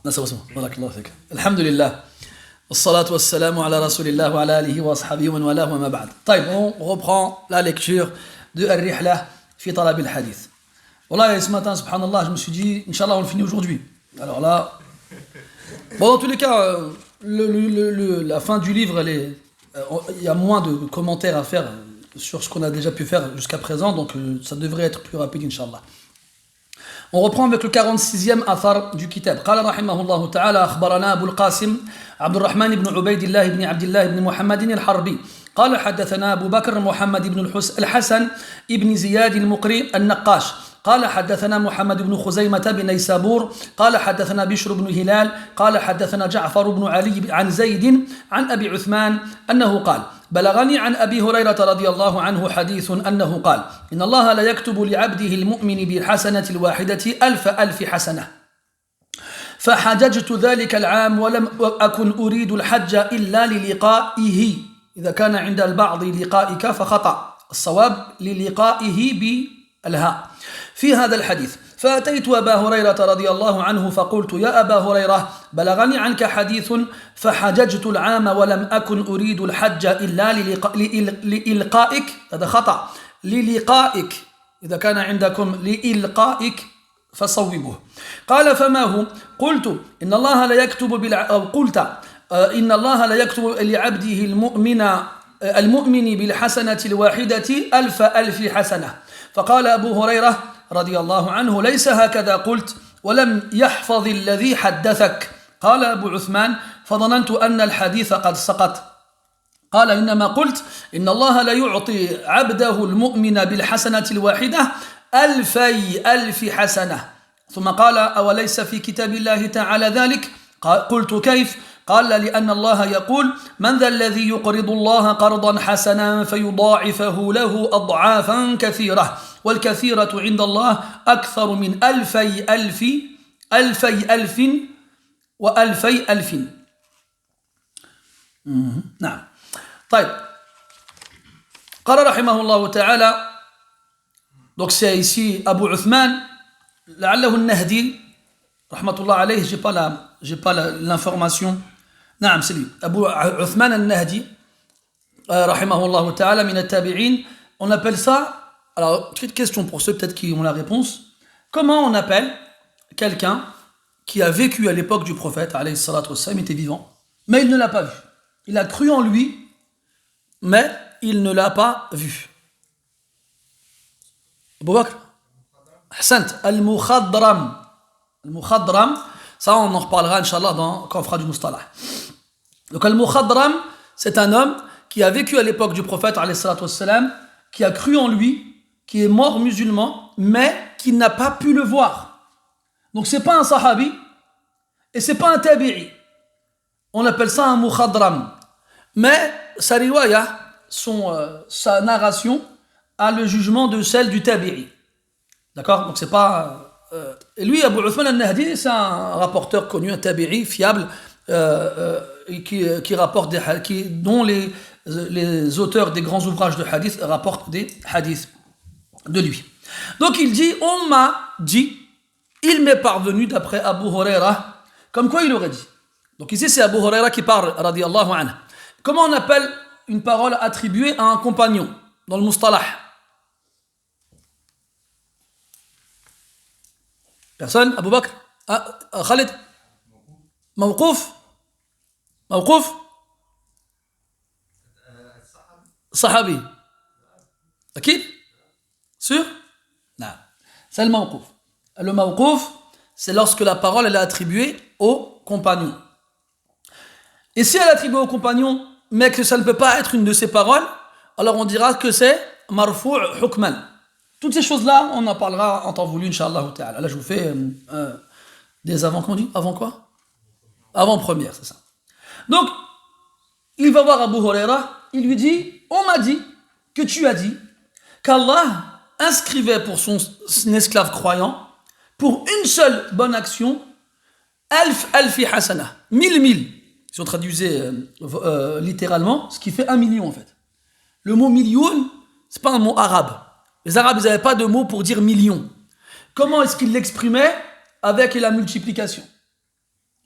نسأل الله بارك الله فيك الحمد لله والصلاة والسلام على رسول الله وعلى آله وأصحابه ومن والاه وما بعد. طيب, on reprend la lecture de Ar-Rihla fi Talab al-Hadith. Voilà, et ce matin, subhanallah, je me suis dit, Inch'Allah, on le finit aujourd'hui. Alors là, bon, dans tous les cas, la fin du livre, il y a moins de commentaires à faire sur ce qu'on a déjà pu faire jusqu'à présent, donc ça devrait être plus rapide, Inch'Allah. On reprend avec le 46e athar du kitab. قال رحمه الله تعالى أخبرنا أبو القاسم عبد الرحمن بن عبيد الله بن عبد الله بن محمد الحربي قال حدثنا أبو بكر محمد بن الحسن بن زياد المقري النقاش قال حدثنا محمد بن خزيمة بن نيسابور قال حدثنا بشر بن هلال قال حدثنا جعفر بن علي عن زيد عن أبي عثمان أنه قال بلغني عن أبي هريرة رضي الله عنه حديث أنه قال إن الله لا يكتب لعبده المؤمن بالحسنة الواحدة ألف حسنة فحججت ذلك العام ولم أكن أريد الحج إلا للقائه إذا كان عند البعض لقائك فخطأ الصواب للقائه بالهاء في هذا الحديث فأتيت أبا هريرة رضي الله عنه فقلت يا أبا هريرة بلغني عنك حديث فحججت العام ولم أكن أريد الحج إلا لإلقائك هذا خطأ للقائك إذا كان عندكم لإلقائك فصوبوه قال فما هو قلت إن الله لا يكتب إن الله لا يكتب لعبده المؤمن بالحسنة الواحدة ألف حسنة فقال أبو هريرة رضي الله عنه ليس هكذا قلت ولم يحفظ الذي حدثك قال أبو عثمان فظننت أن الحديث قد سقط قال إنما قلت إن الله لا يعطي عبده المؤمن بالحسنة الواحدة ألف حسنة ثم قال أوليس في كتاب الله تعالى ذلك قلت كيف قال لأن الله يقول من ذا الذي يقرض الله قرضا حسنا فيضاعفه له أضعافا كثيرة والكثيرة عند الله أكثر من ألف وألفي ألف نعم طيب قال رحمه الله تعالى donc c'est ici Abu Uthman لعله النهدي رحمة الله عليه j'ai pas l'information نعم c'est lui Abu Uthman al-Nahdi رحمه الله تعالى من التابعين on appelle ça. Alors, petite question pour ceux peut-être qui ont la réponse. Comment on appelle quelqu'un qui a vécu à l'époque du prophète, alayhi salatu wassalam, était vivant, mais il ne l'a pas vu. Il a cru en lui, mais il ne l'a pas vu. Abu Bakr Ahsant, al-Mukhadram. Al-Mukhadram, ça on en reparlera, Inch'Allah, quand on fera du Mustalah. Donc, al-Mukhadram, c'est un homme qui a vécu à l'époque du prophète, alayhi salatu wassalam, qui a cru en lui, qui est mort musulman, mais qui n'a pas pu le voir. Donc c'est pas un sahabi, et c'est pas un tabi'i. On appelle ça un mukhadram. Mais sa riwaya, sa narration, a le jugement de celle du tabi'i. D'accord? Donc c'est pas... et lui, Abu Uthman al-Nahdi, c'est un rapporteur connu, un tabi'i, fiable, qui rapporte dont les auteurs des grands ouvrages de hadith rapportent des hadiths de lui. Donc il dit, on m'a dit, il m'est parvenu d'après Abu Huraira, comme quoi il aurait dit. Donc ici c'est Abu Huraira qui parle, radiyallahu anhu. Comment on appelle une parole attribuée à un compagnon dans le mustalah? Personne? Abu Bakr? Khalid? Mawqouf? Mawqouf? Sahabi. Akid? Sûr? Non. C'est le mawqouf. Le mawqouf, c'est lorsque la parole elle est attribuée au compagnon. Et si elle est attribuée au compagnon, mais que ça ne peut pas être une de ses paroles, alors on dira que c'est marfou' hukman. Toutes ces choses-là, on en parlera en temps voulu, Inch'Allah ta'ala. Là, je vous fais des avant, qu'on dit? Avant quoi? Avant-première, c'est ça. Donc, il va voir Abu Huraira, il lui dit, on m'a dit que tu as dit qu'Allah inscrivait pour son esclave croyant, pour une seule bonne action, alfi hasana, 1000. Si on traduisait littéralement, ce qui fait 1 million en fait. Le mot million, c'est pas un mot arabe. Les Arabes, ils n'avaient pas de mot pour dire million. Comment est-ce qu'ils l'exprimaient? Avec la multiplication.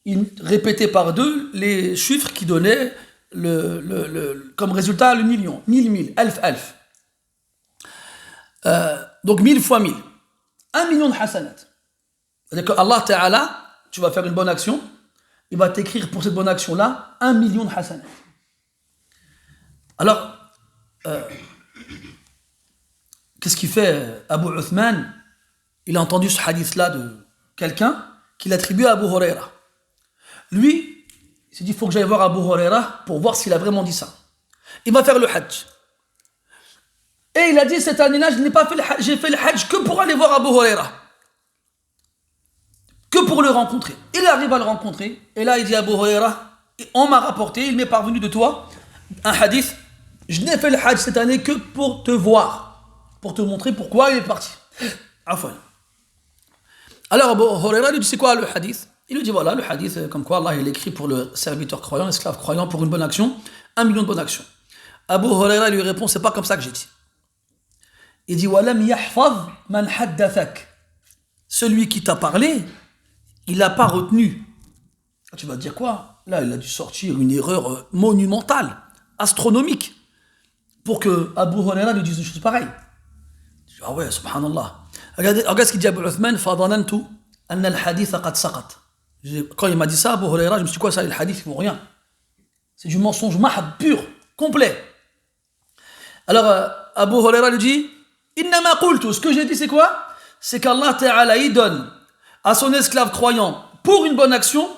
il répétait par deux les chiffres qui donnaient comme résultat le million. 1000, alf, alf. Donc 1000 fois 1000. 1 million de hasanat. C'est-à-dire que Allah Ta'ala, tu vas faire une bonne action, il va t'écrire pour cette bonne action-là 1 million de hasanat. Alors, qu'est-ce qu'il fait Abu Uthman? Il a entendu ce hadith-là de quelqu'un qui l'attribue à Abu Huraira. Lui, il s'est dit, il faut que j'aille voir Abu Huraira pour voir s'il a vraiment dit ça. Il va faire le hajj. Et il a dit, cette année-là, j'ai fait le hajj que pour aller voir Abu Huraira. Que pour le rencontrer. Il arrive à le rencontrer, et là il dit à Abu Huraira, on m'a rapporté, il m'est parvenu de toi un hadith, je n'ai fait le hajj cette année que pour te voir, pour te montrer pourquoi il est parti. Afwan. Alors Abu Huraira lui dit, c'est quoi le hadith? Il lui dit, voilà, le hadith, comme quoi Allah il écrit pour le serviteur croyant, l'esclave croyant, pour une bonne action, 1 million de bonnes actions. Abu Huraira lui répond, c'est pas comme ça que j'ai dit. Il dit, walam yahfaz man haddathak. Celui qui t'a parlé, il n'a pas retenu. Tu vas te dire quoi? Là, il a dû sortir une erreur monumentale, astronomique, pour que Abu Huraira lui dise une chose pareille. Ah ouais, subhanallah. Regarde ce qu'il dit à Abu Uthman, fadanantu anna al-hadith qad saqat. Quand il m'a dit ça, Abu Huraira, je me suis dit quoi, ça, les hadiths, ils ne vont rien. C'est du mensonge mahab pur, complet. Alors, Abu Huraira lui dit, innama qultu, ce que j'ai dit, c'est quoi? C'est qu'Allah Ta'ala, il donne à son esclave croyant, pour une bonne action,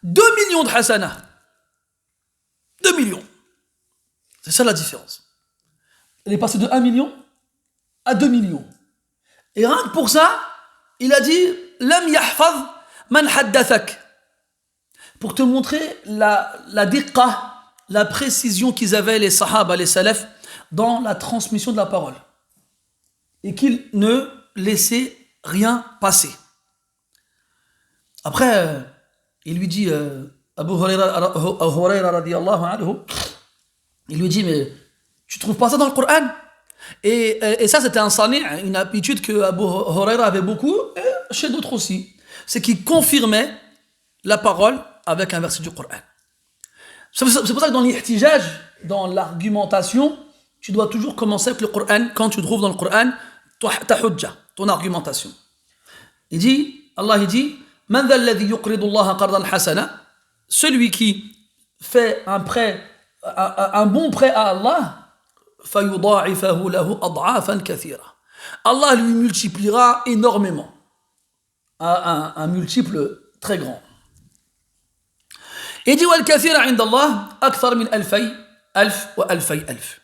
2 millions de hasanah. 2 millions. C'est ça la différence. Elle est passée de 1 million à 2 millions. Et rien que pour ça, il a dit, lam yahfaz man haddathak. Pour te montrer la diqqa, la précision qu'ils avaient les sahaba, les salafs, dans la transmission de la parole. Et qu'ils ne laissaient rien passer. Après, il lui dit, Abu Huraira radiyallahu anhu, il lui dit, mais tu trouves pas ça dans le Coran? Et ça, c'était un sani', une habitude que Abu Huraira avait beaucoup, et chez d'autres aussi. C'est qu'il confirmait la parole avec un verset du Coran. C'est pour ça que dans l'ihtijaj, dans l'argumentation, tu dois toujours commencer avec le Coran, quand tu trouves dans le Coran ta hujja, ton argumentation. Allah il dit, Man dha alladhi yuqridu Allah qardan hasana, celui qui fait un bon prêt à Allah, fayudha'ifahu lahu ad'afan kathira. Allah lui multipliera énormément, à un multiple très grand. Il dit wal kathira 'inda Allah akthar min alf wa alfay alf.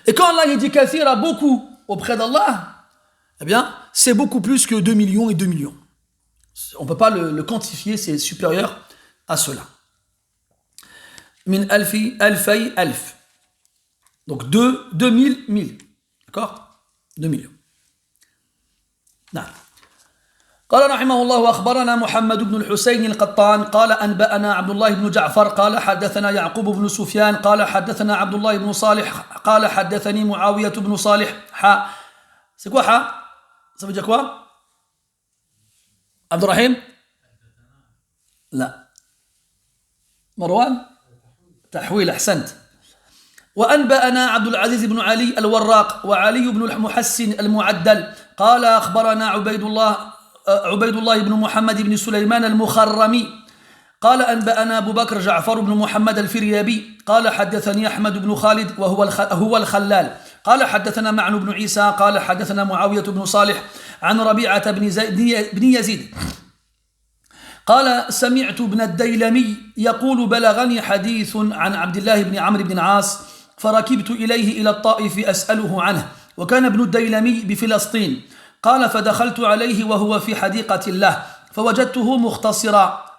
Et quand Allah il dit kathira, beaucoup auprès d'Allah, eh bien, c'est beaucoup plus que 2 millions et 2 millions. On ne peut pas le quantifier, c'est supérieur à cela. Min alfi, alfay, alf. Donc 2000, 1000. D'accord? 2 millions. Non. قال رحمه الله وأخبرنا محمد بن الحسين القطان قال أنبأنا عبد الله بن جعفر قال حدثنا يعقوب بن سفيان قال حدثنا عبد الله بن صالح قال حدثني معاوية بن صالح C'est quoi ha? Ça veut dire quoi? عبد الرحيم؟ لا. مروان؟ تحويل أحسنت. وأنبأنا عبد العزيز بن علي الوراق وعلي بن المحسن المعدل قال أخبرنا عبيد الله بن محمد بن سليمان المخرمي قال أنبأنا أبو بكر جعفر بن محمد الفريابي قال حدثني أحمد بن خالد هو الخلال قال حدثنا معن بن عيسى قال حدثنا معاوية بن صالح عن ربيعة بن يزيد قال سمعت ابن الديلمي يقول بلغني حديث عن عبد الله بن عمرو بن العاص فركبت إليه إلى الطائف أسأله عنه وكان ابن الديلمي بفلسطين قال فدخلت عليه وهو في حديقة الله فوجدته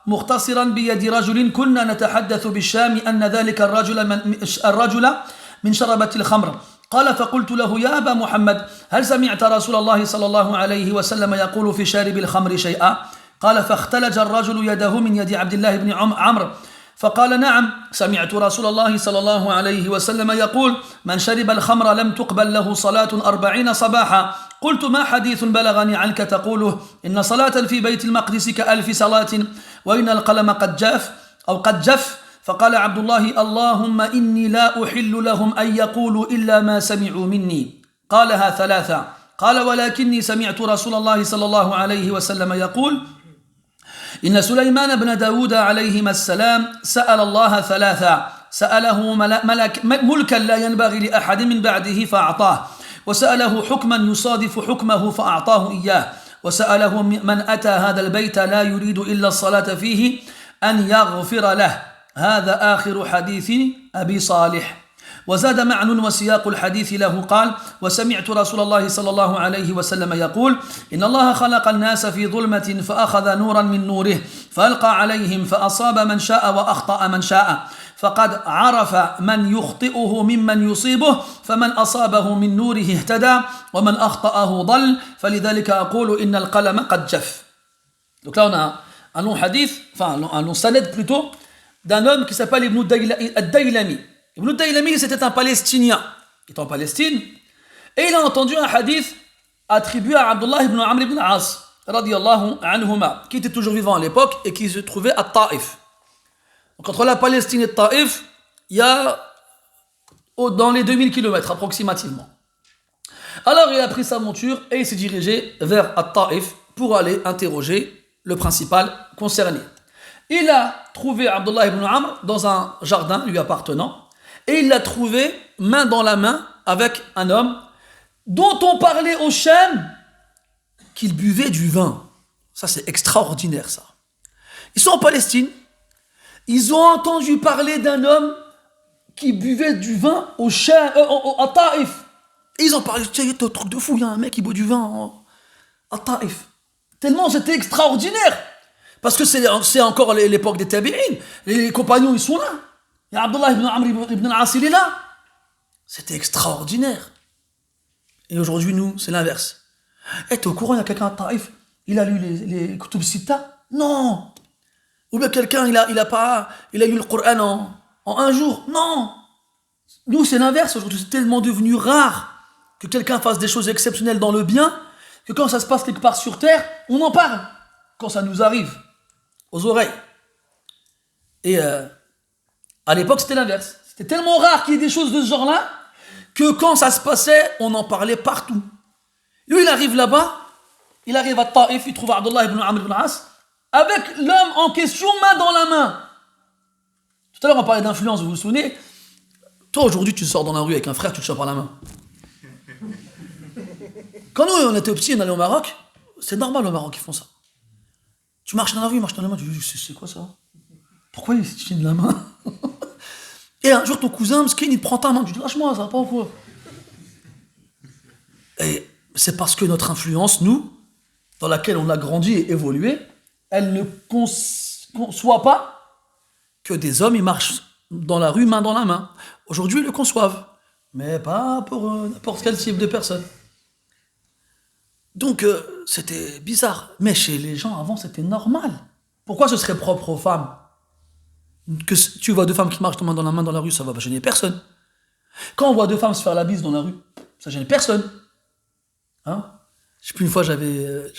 مختصرا بيد رجل كنا نتحدث بالشام أن ذلك الرجل من شربة الخمر قال فقلت له يا أبا محمد هل سمعت رسول الله صلى الله عليه وسلم يقول في شارب الخمر شيئا قال فاختلج الرجل يده من يد عبد الله بن عمرو فقال نعم سمعت رسول الله صلى الله عليه وسلم يقول من شرب الخمر لم تقبل له صلاة 40 صباحا قلت ما حديث بلغني عنك تقوله إن صلاة في بيت المقدس كألف صلاة وإن القلم قد جاف أو قد جف. فقال عبد الله اللهم إني لا أحل لهم أن يقولوا إلا ما سمعوا مني. قالها ثلاثة. قال ولكني سمعت رسول الله صلى الله عليه وسلم يقول إن سليمان بن داود عليهما السلام سأل الله ثلاثة سأله ملكا لا ينبغي لأحد من بعده فأعطاه وسأله حكما يصادف حكمه فأعطاه إياه وسأله من أتى هذا البيت لا يريد إلا الصلاة فيه أن يغفر له. هذا آخر حديث أبي صالح. وزاد معن وسياق الحديث له قال وسمعت رسول الله صلى الله عليه وسلم يقول إن الله خلق الناس في ظلمة فأخذ نورا من نوره فألقى عليهم فأصاب من شاء وأخطأ من شاء فقد عرف من يخطئه ممن يصيبه فمن أصابه من نوره اهتدى ومن أخطأه ضل فلذلك أقول إن القلم قد جف. Donc là on a un long hadith, enfin un long sanad plutôt, d'un homme qui s'appelle Ibn ad-Daylami. Ibn ad-Daylami c'était un Palestinien, il est en Palestine, et il a entendu un hadith attribué à Abdullah ibn Amr ibn al-As, radiyallahu anhuma, qui était toujours vivant à l'époque et qui se trouvait à Taïf. Donc entre la Palestine et Taïf, il y a dans les 2000 km approximativement. Alors il a pris sa monture et il s'est dirigé vers Taïf pour aller interroger le principal concerné. Il a trouvé Abdullah ibn Amr dans un jardin lui appartenant et il l'a trouvé main dans la main avec un homme dont on parlait au Sham qu'il buvait du vin. Ça c'est extraordinaire ça. Ils sont en Palestine, ils ont entendu parler d'un homme qui buvait du vin au Sham, à Taïf. Et ils ont parlé, tiens, il y a un truc de fou, il y a un mec qui boit du vin à Taïf. Tellement c'était extraordinaire. Parce que c'est encore l'époque des tabi'in. Les compagnons, ils sont là. Il y a Abdullah ibn Amr ibn al-As, il est là. C'était extraordinaire. Et aujourd'hui, nous, c'est l'inverse. T'es au courant, il y a quelqu'un à Taïf, il a lu les Kutub Sitta? Non. Ou bien quelqu'un, il a lu le Coran en un jour? Non. Nous, c'est l'inverse. Aujourd'hui, c'est tellement devenu rare que quelqu'un fasse des choses exceptionnelles dans le bien que quand ça se passe quelque part sur terre, on en parle. Quand ça nous arrive aux oreilles. Et à l'époque, c'était l'inverse. C'était tellement rare qu'il y ait des choses de ce genre-là que quand ça se passait, on en parlait partout. Lui, il arrive là-bas, il arrive à Taïf, il trouve Abdullah ibn Amr ibn al-As avec l'homme en question, main dans la main. Tout à l'heure, on parlait d'influence, vous vous souvenez? Toi, aujourd'hui, tu sors dans la rue avec un frère, tu te chopes par la main. Quand nous, on était petits, on allait au Maroc, c'est normal au Maroc, ils font ça. Tu marches dans la rue, il marche dans la main, tu dis, c'est quoi ça? Pourquoi il se tient de la main? Et un jour, ton cousin, Mskin, il prend ta main, tu dis, lâche-moi, ça va pas ou quoi? Et c'est parce que notre influence, nous, dans laquelle on a grandi et évolué, elle ne conçoit pas que des hommes, ils marchent dans la rue, main dans la main. Aujourd'hui, ils le conçoivent, mais pas pour n'importe quel type de personne. Donc, c'était bizarre. Mais chez les gens, avant, c'était normal. Pourquoi ce serait propre aux femmes? Que tu vois deux femmes qui marchent main dans la main dans la rue, ça va gêner personne. Quand on voit deux femmes se faire la bise dans la rue, ça gêne personne. Hein? Je sais plus, une fois, je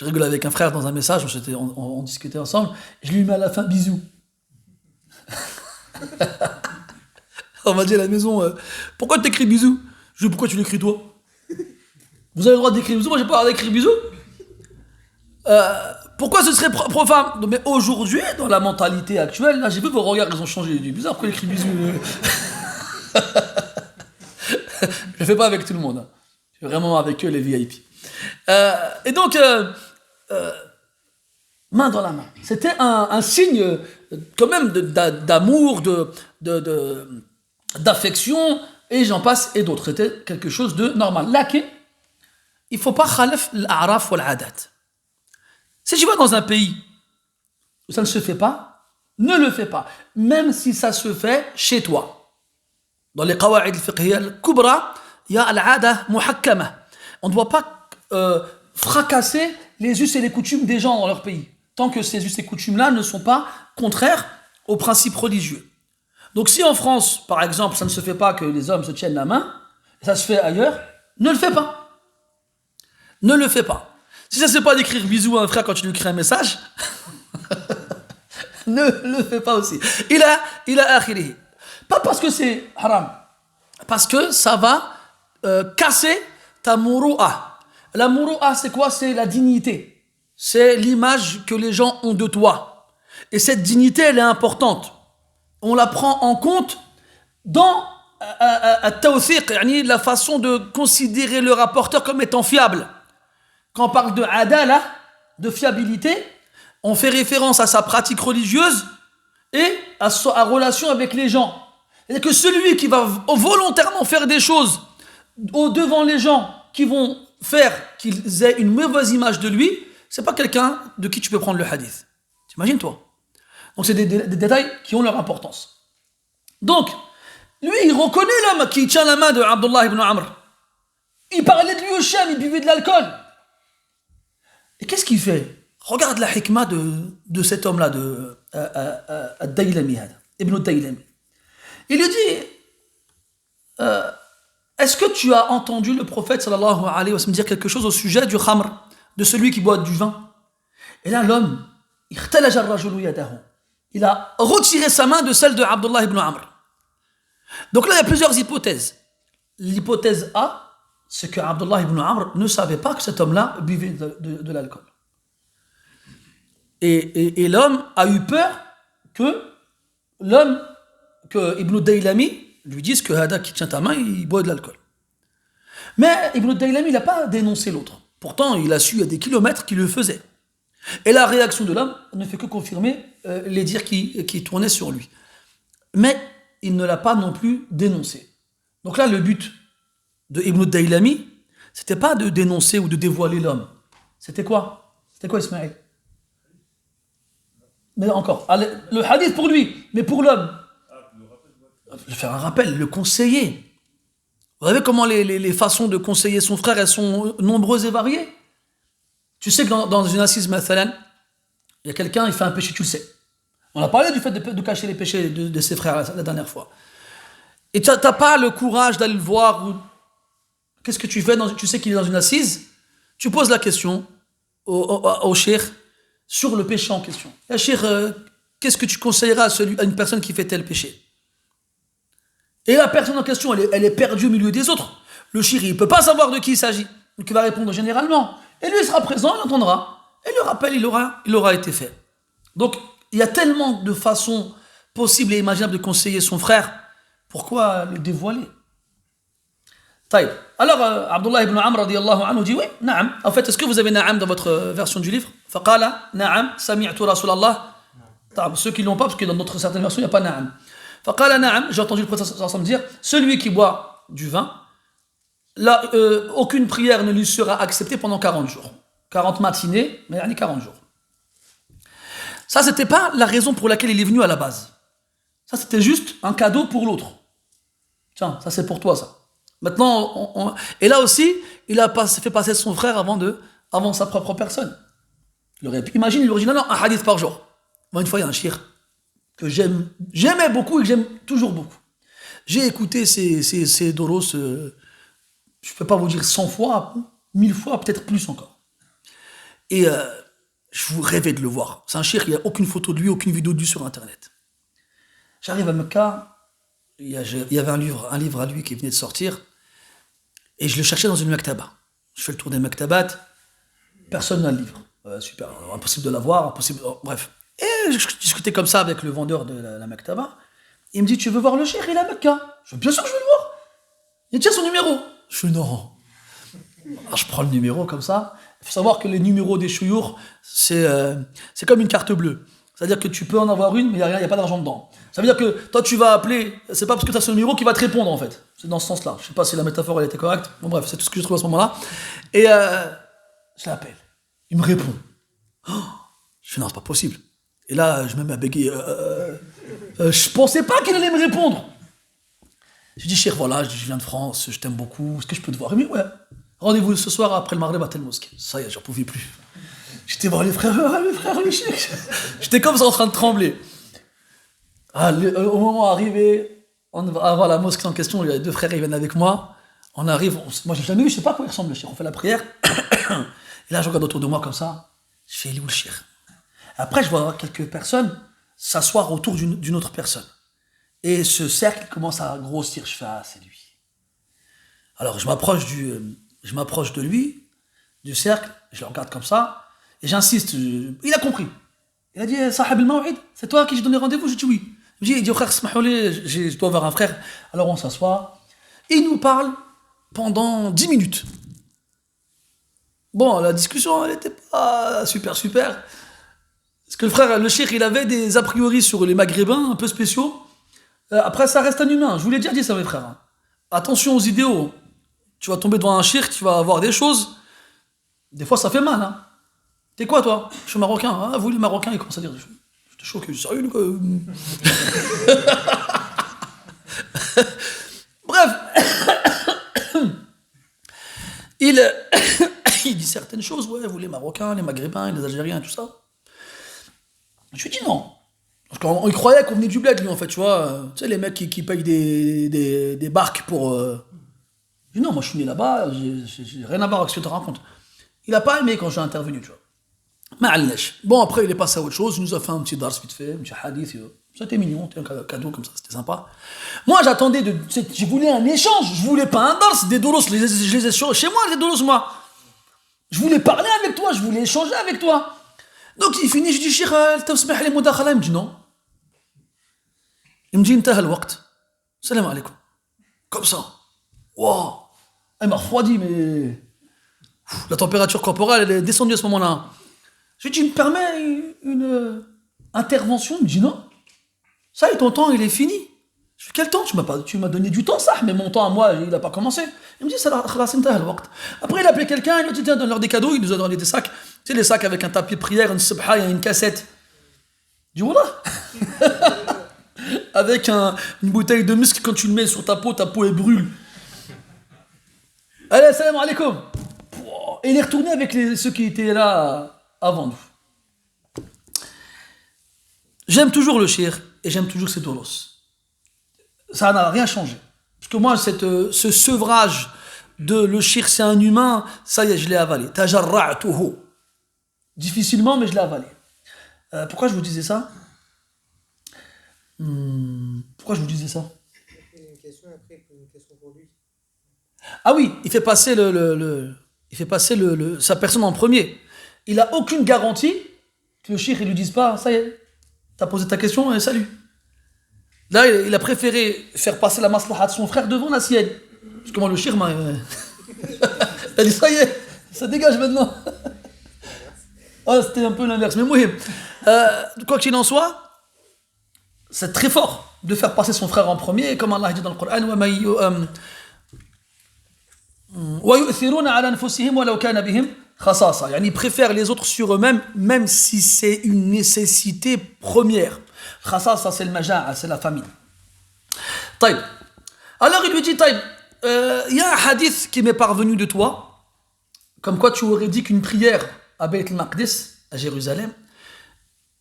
rigolais avec un frère dans un message, on discutait ensemble, je lui mets à la fin bisous. On m'a dit à la maison, pourquoi tu écris bisous? Je dis, pourquoi tu l'écris toi? Vous avez le droit d'écrire bisous, moi j'ai pas le droit d'écrire bisous. Pourquoi ce serait propre aux femmes? Mais aujourd'hui, dans la mentalité actuelle, là j'ai vu vos regards, ils ont changé. C'est bizarre, pourquoi il écrit bisous? Je le fais pas avec tout le monde. Hein. Je fais vraiment avec eux les VIP. Et donc, main dans la main. C'était un signe quand même d'amour, d'affection, et j'en passe, et d'autres. C'était quelque chose de normal. Là, il ne faut pas khalaf l'a'raf ou l'adat. Si tu vas dans un pays où ça ne se fait pas, ne le fais pas. Même si ça se fait chez toi. Dans les qawa'id al-fiqhiyya al-kubra, il y a al-'ada muhakkama. On ne doit pas fracasser les us et les coutumes des gens dans leur pays. Tant que ces us et coutumes-là ne sont pas contraires aux principes religieux. Donc si en France, par exemple, ça ne se fait pas que les hommes se tiennent la main, ça se fait ailleurs, ne le fais pas. Ne le fais pas. Si ça ne sait pas d'écrire bisous à un frère quand tu lui écris un message, ne le fais pas aussi. Il a akhirihi. Pas parce que c'est haram, parce que ça va casser ta muru'a. La muru'a, c'est quoi? C'est la dignité. C'est l'image que les gens ont de toi. Et cette dignité, elle est importante. On la prend en compte dans at-tawthiq, la façon de considérer le rapporteur comme étant fiable. Quand on parle de adala, de fiabilité, on fait référence à sa pratique religieuse et à sa relation avec les gens. C'est-à-dire que celui qui va volontairement faire des choses devant les gens qui vont faire qu'ils aient une mauvaise image de lui, c'est pas quelqu'un de qui tu peux prendre le hadith. T'imagines toi? Donc c'est des détails qui ont leur importance. Donc, lui, il reconnaît l'homme qui tient la main de Abdullah ibn Amr. Il parlait de lui au Sham, il buvait de l'alcool. Et qu'est-ce qu'il fait? Regarde la hikmah de cet homme-là, de Ad-Daylami, Ibn Ad-Daylami. Il lui dit, est-ce que tu as entendu le prophète sallallahu alayhi wa sallam dire quelque chose au sujet du khamr, de celui qui boit du vin? Et là, l'homme, il a retiré sa main de celle de Abdullah ibn Amr. Donc là, il y a plusieurs hypothèses. L'hypothèse A, c'est que Abdullah ibn Amr ne savait pas que cet homme-là buvait de l'alcool. Et l'homme a eu peur que Ibn Daylami lui dise que Hada qui tient ta main, il boit de l'alcool. Mais Ibn Daylami, il n'a pas dénoncé l'autre. Pourtant, il a su, il y a des kilomètres qu'il le faisait. Et la réaction de l'homme ne fait que confirmer les dires qui tournaient sur lui. Mais il ne l'a pas non plus dénoncé. Donc là, le but de Ibn Daylami, c'était pas de dénoncer ou de dévoiler l'homme. C'était quoi? C'était quoi, Ismaël? Mais encore, le hadith pour lui, mais pour l'homme. Faire un rappel, le conseiller. Vous savez comment les façons de conseiller son frère, elles sont nombreuses et variées. Tu sais que dans une assise, mathalan, il y a quelqu'un, il fait un péché, tu le sais. On a parlé du fait de cacher les péchés de ses frères la dernière fois. Et tu n'as pas le courage d'aller le voir. Qu'est-ce que tu fais? Tu sais qu'il est dans une assise. Tu poses la question au cheikh sur le péché en question. Et cheikh, qu'est-ce que tu conseilleras à une personne qui fait tel péché? Et la personne en question, elle est perdue au milieu des autres. Le cheikh, il ne peut pas savoir de qui il s'agit. Donc il va répondre généralement. Et lui, il sera présent, il entendra. Et le rappel, il aura été fait. Donc, il y a tellement de façons possibles et imaginables de conseiller son frère. Pourquoi le dévoiler? Taïb. Alors, Abdullah ibn Amr radiyallahu anhu dit oui, na'am. En fait, est-ce que vous avez na'am dans votre version du livre? Faqala, na'am, sami'tu Rasulallah. Ceux qui ne l'ont pas, parce que dans notre certaine version, il n'y a pas na'am. Faqala, na'am, j'ai entendu le prophète ensemble dire, celui qui boit du vin, là, aucune prière ne lui sera acceptée pendant 40 jours. 40 matinées, mais 40 jours. Ça, c'était pas la raison pour laquelle il est venu à la base. Ça, c'était juste un cadeau pour l'autre. Tiens, ça c'est pour toi, ça. Maintenant, et là aussi, il a fait passer son frère avant sa propre personne. Imagine l'original, un hadith par jour. Moi, une fois, il y a un shir que j'aimais beaucoup et que j'aime toujours beaucoup. J'ai écouté ces doros, je ne peux pas vous dire 100 fois, 1000 fois, peut-être plus encore. Et je vous rêvais de le voir. C'est un shir, il n'y a aucune photo de lui, aucune vidéo de lui sur Internet. J'arrive à Mecca, il y avait un livre à lui qui venait de sortir, et je le cherchais dans une maktaba. Je fais le tour des maktabats, personne n'a le livre. Super, impossible de l'avoir, impossible. Bref. Et je discutais comme ça avec le vendeur de la maktaba. Il me dit, tu veux voir le shir? Il est à Mecca. Je dis, bien sûr que je veux le voir. Il tient son numéro. Je dis, non. Alors, je prends le numéro comme ça. Il faut savoir que les numéros des chouyours, c'est comme une carte bleue. C'est-à-dire que tu peux en avoir une, mais il n'y a pas d'argent dedans. Ça veut dire que toi, tu vas appeler, c'est pas parce que tu as ce numéro qui va te répondre, en fait. C'est dans ce sens-là. Je sais pas si la métaphore, elle était correcte. Bon, bref, c'est tout ce que j'ai trouvé à ce moment-là. Et je l'appelle. Il me répond. Oh, je dis, non, c'est pas possible. Et là, je me mets à bégayer. Je pensais pas qu'il allait me répondre. Je dis, cher, voilà, je viens de France, je t'aime beaucoup, est-ce que je peux te voir? Il me dit, ouais. Rendez-vous ce soir après le maghreb à telle mosquée. Ça y est, j'en pouvais plus. J'étais voir les frères, les chèques. J'étais comme ça en train de trembler. Au moment arrivé, on va à la mosquée en question, il y a 2 frères, ils viennent avec moi. On arrive, moi j'ai jamais vu, je sais pas à quoi il ressemble le shir. On fait la prière, et là je regarde autour de moi comme ça, je fais, il est où le shir? Après je vois quelques personnes s'asseoir autour d'une autre personne. Et ce cercle commence à grossir, je fais, ah c'est lui. Alors je m'approche de lui, du cercle, je le regarde comme ça, et j'insiste, il a compris. Il a dit, Sahab al-Maw'id, c'est toi à qui j'ai donné rendez-vous? Je dis oui. Il dit, frère, je dois avoir un frère. Alors on s'assoit, et il nous parle pendant 10 minutes. Bon, la discussion, elle n'était pas super. Parce que le cheikh, il avait des a priori sur les maghrébins un peu spéciaux. Après, ça reste un humain. Je vous l'ai déjà dit ça, mes frères. Attention aux idéaux. Tu vas tomber devant un cheikh, tu vas avoir des choses. Des fois, ça fait mal. Hein. T'es quoi, toi? Je suis marocain. Ah, vous, les Marocains, ils commencent à dire. J'étais choqué. Sérieux, quoi. Bref. Il dit certaines choses. Ouais, vous, les Marocains, les Maghrébins, les Algériens, tout ça. Je lui dis non. Parce qu'il croyait qu'on venait du bled, lui, en fait, tu vois. Tu sais, les mecs qui payent des barques pour... Je dis non, moi, je suis né là-bas, j'ai rien à voir avec ce que tu racontes. Il a pas aimé quand j'ai intervenu, tu vois. Ma'alnesh. Bon, après, il est passé à autre chose, il nous a fait un petit dars vite fait, un petit hadith, c'était mignon, c'était un cadeau comme ça, c'était sympa. Moi, j'attendais je voulais un échange, je voulais pas un dars, des dolos, je les ai chez moi, les dolos, moi. Je voulais parler avec toi, je voulais échanger avec toi. Donc, il finit, je dis, Cheikh, t'asmah les mudakhala, il me dit non. Il me dit, intaha al-waqt. Salam alaikum. Comme ça. Wow. Il m'a refroidi, mais... La température corporelle, elle est descendue à ce moment-là. Je lui dis, tu me permets une intervention? Il me dit non. Ça y est, ton temps, il est fini. Je fais, quel temps? Tu m'as donné du temps, ça, mais mon temps à moi, il n'a pas commencé. Il me dit, ça après, il a appelé quelqu'un, il lui a dit, tiens, donne-leur des cadeaux, il nous a donné des sacs. Tu sais, les sacs avec un tapis de prière, une subha, il y a une cassette. Je dis, voilà. Avec une bouteille de musc, quand tu le mets sur ta peau elle brûle. Allez, salam alaikum. Et il est retourné avec ceux qui étaient là avant nous. J'aime toujours le shir et j'aime toujours ses dolos. Ça n'a rien changé. Parce que moi, ce sevrage de le shir, c'est un humain, ça y est, je l'ai avalé. Tajarra'tuhu. Difficilement, mais je l'ai avalé. Pourquoi je vous disais ça? Pourquoi je vous disais ça? Une question après, une question pour lui. Ah oui, il fait passer sa personne en premier. Il n'a aucune garantie que le cheikh ne lui dise pas, ça y est, t'as posé ta question et salut. Là, il a préféré faire passer la maslaha de son frère devant la sienne. Parce que moi, le cheikh m'a... il a dit, ça y est, ça dégage maintenant. Ah, c'était un peu l'inverse. Mais moi, quoi qu'il en soit, c'est très fort de faire passer son frère en premier, comme Allah dit dans le Coran, ils préfèrent les autres sur eux-mêmes, même si c'est une nécessité première. Khasasa, c'est le maja'a, c'est la famine. Taïb. Alors il lui dit, Taïb, il y a un hadith qui m'est parvenu de toi, comme quoi tu aurais dit qu'une prière à Beit al-Maqdis, à Jérusalem,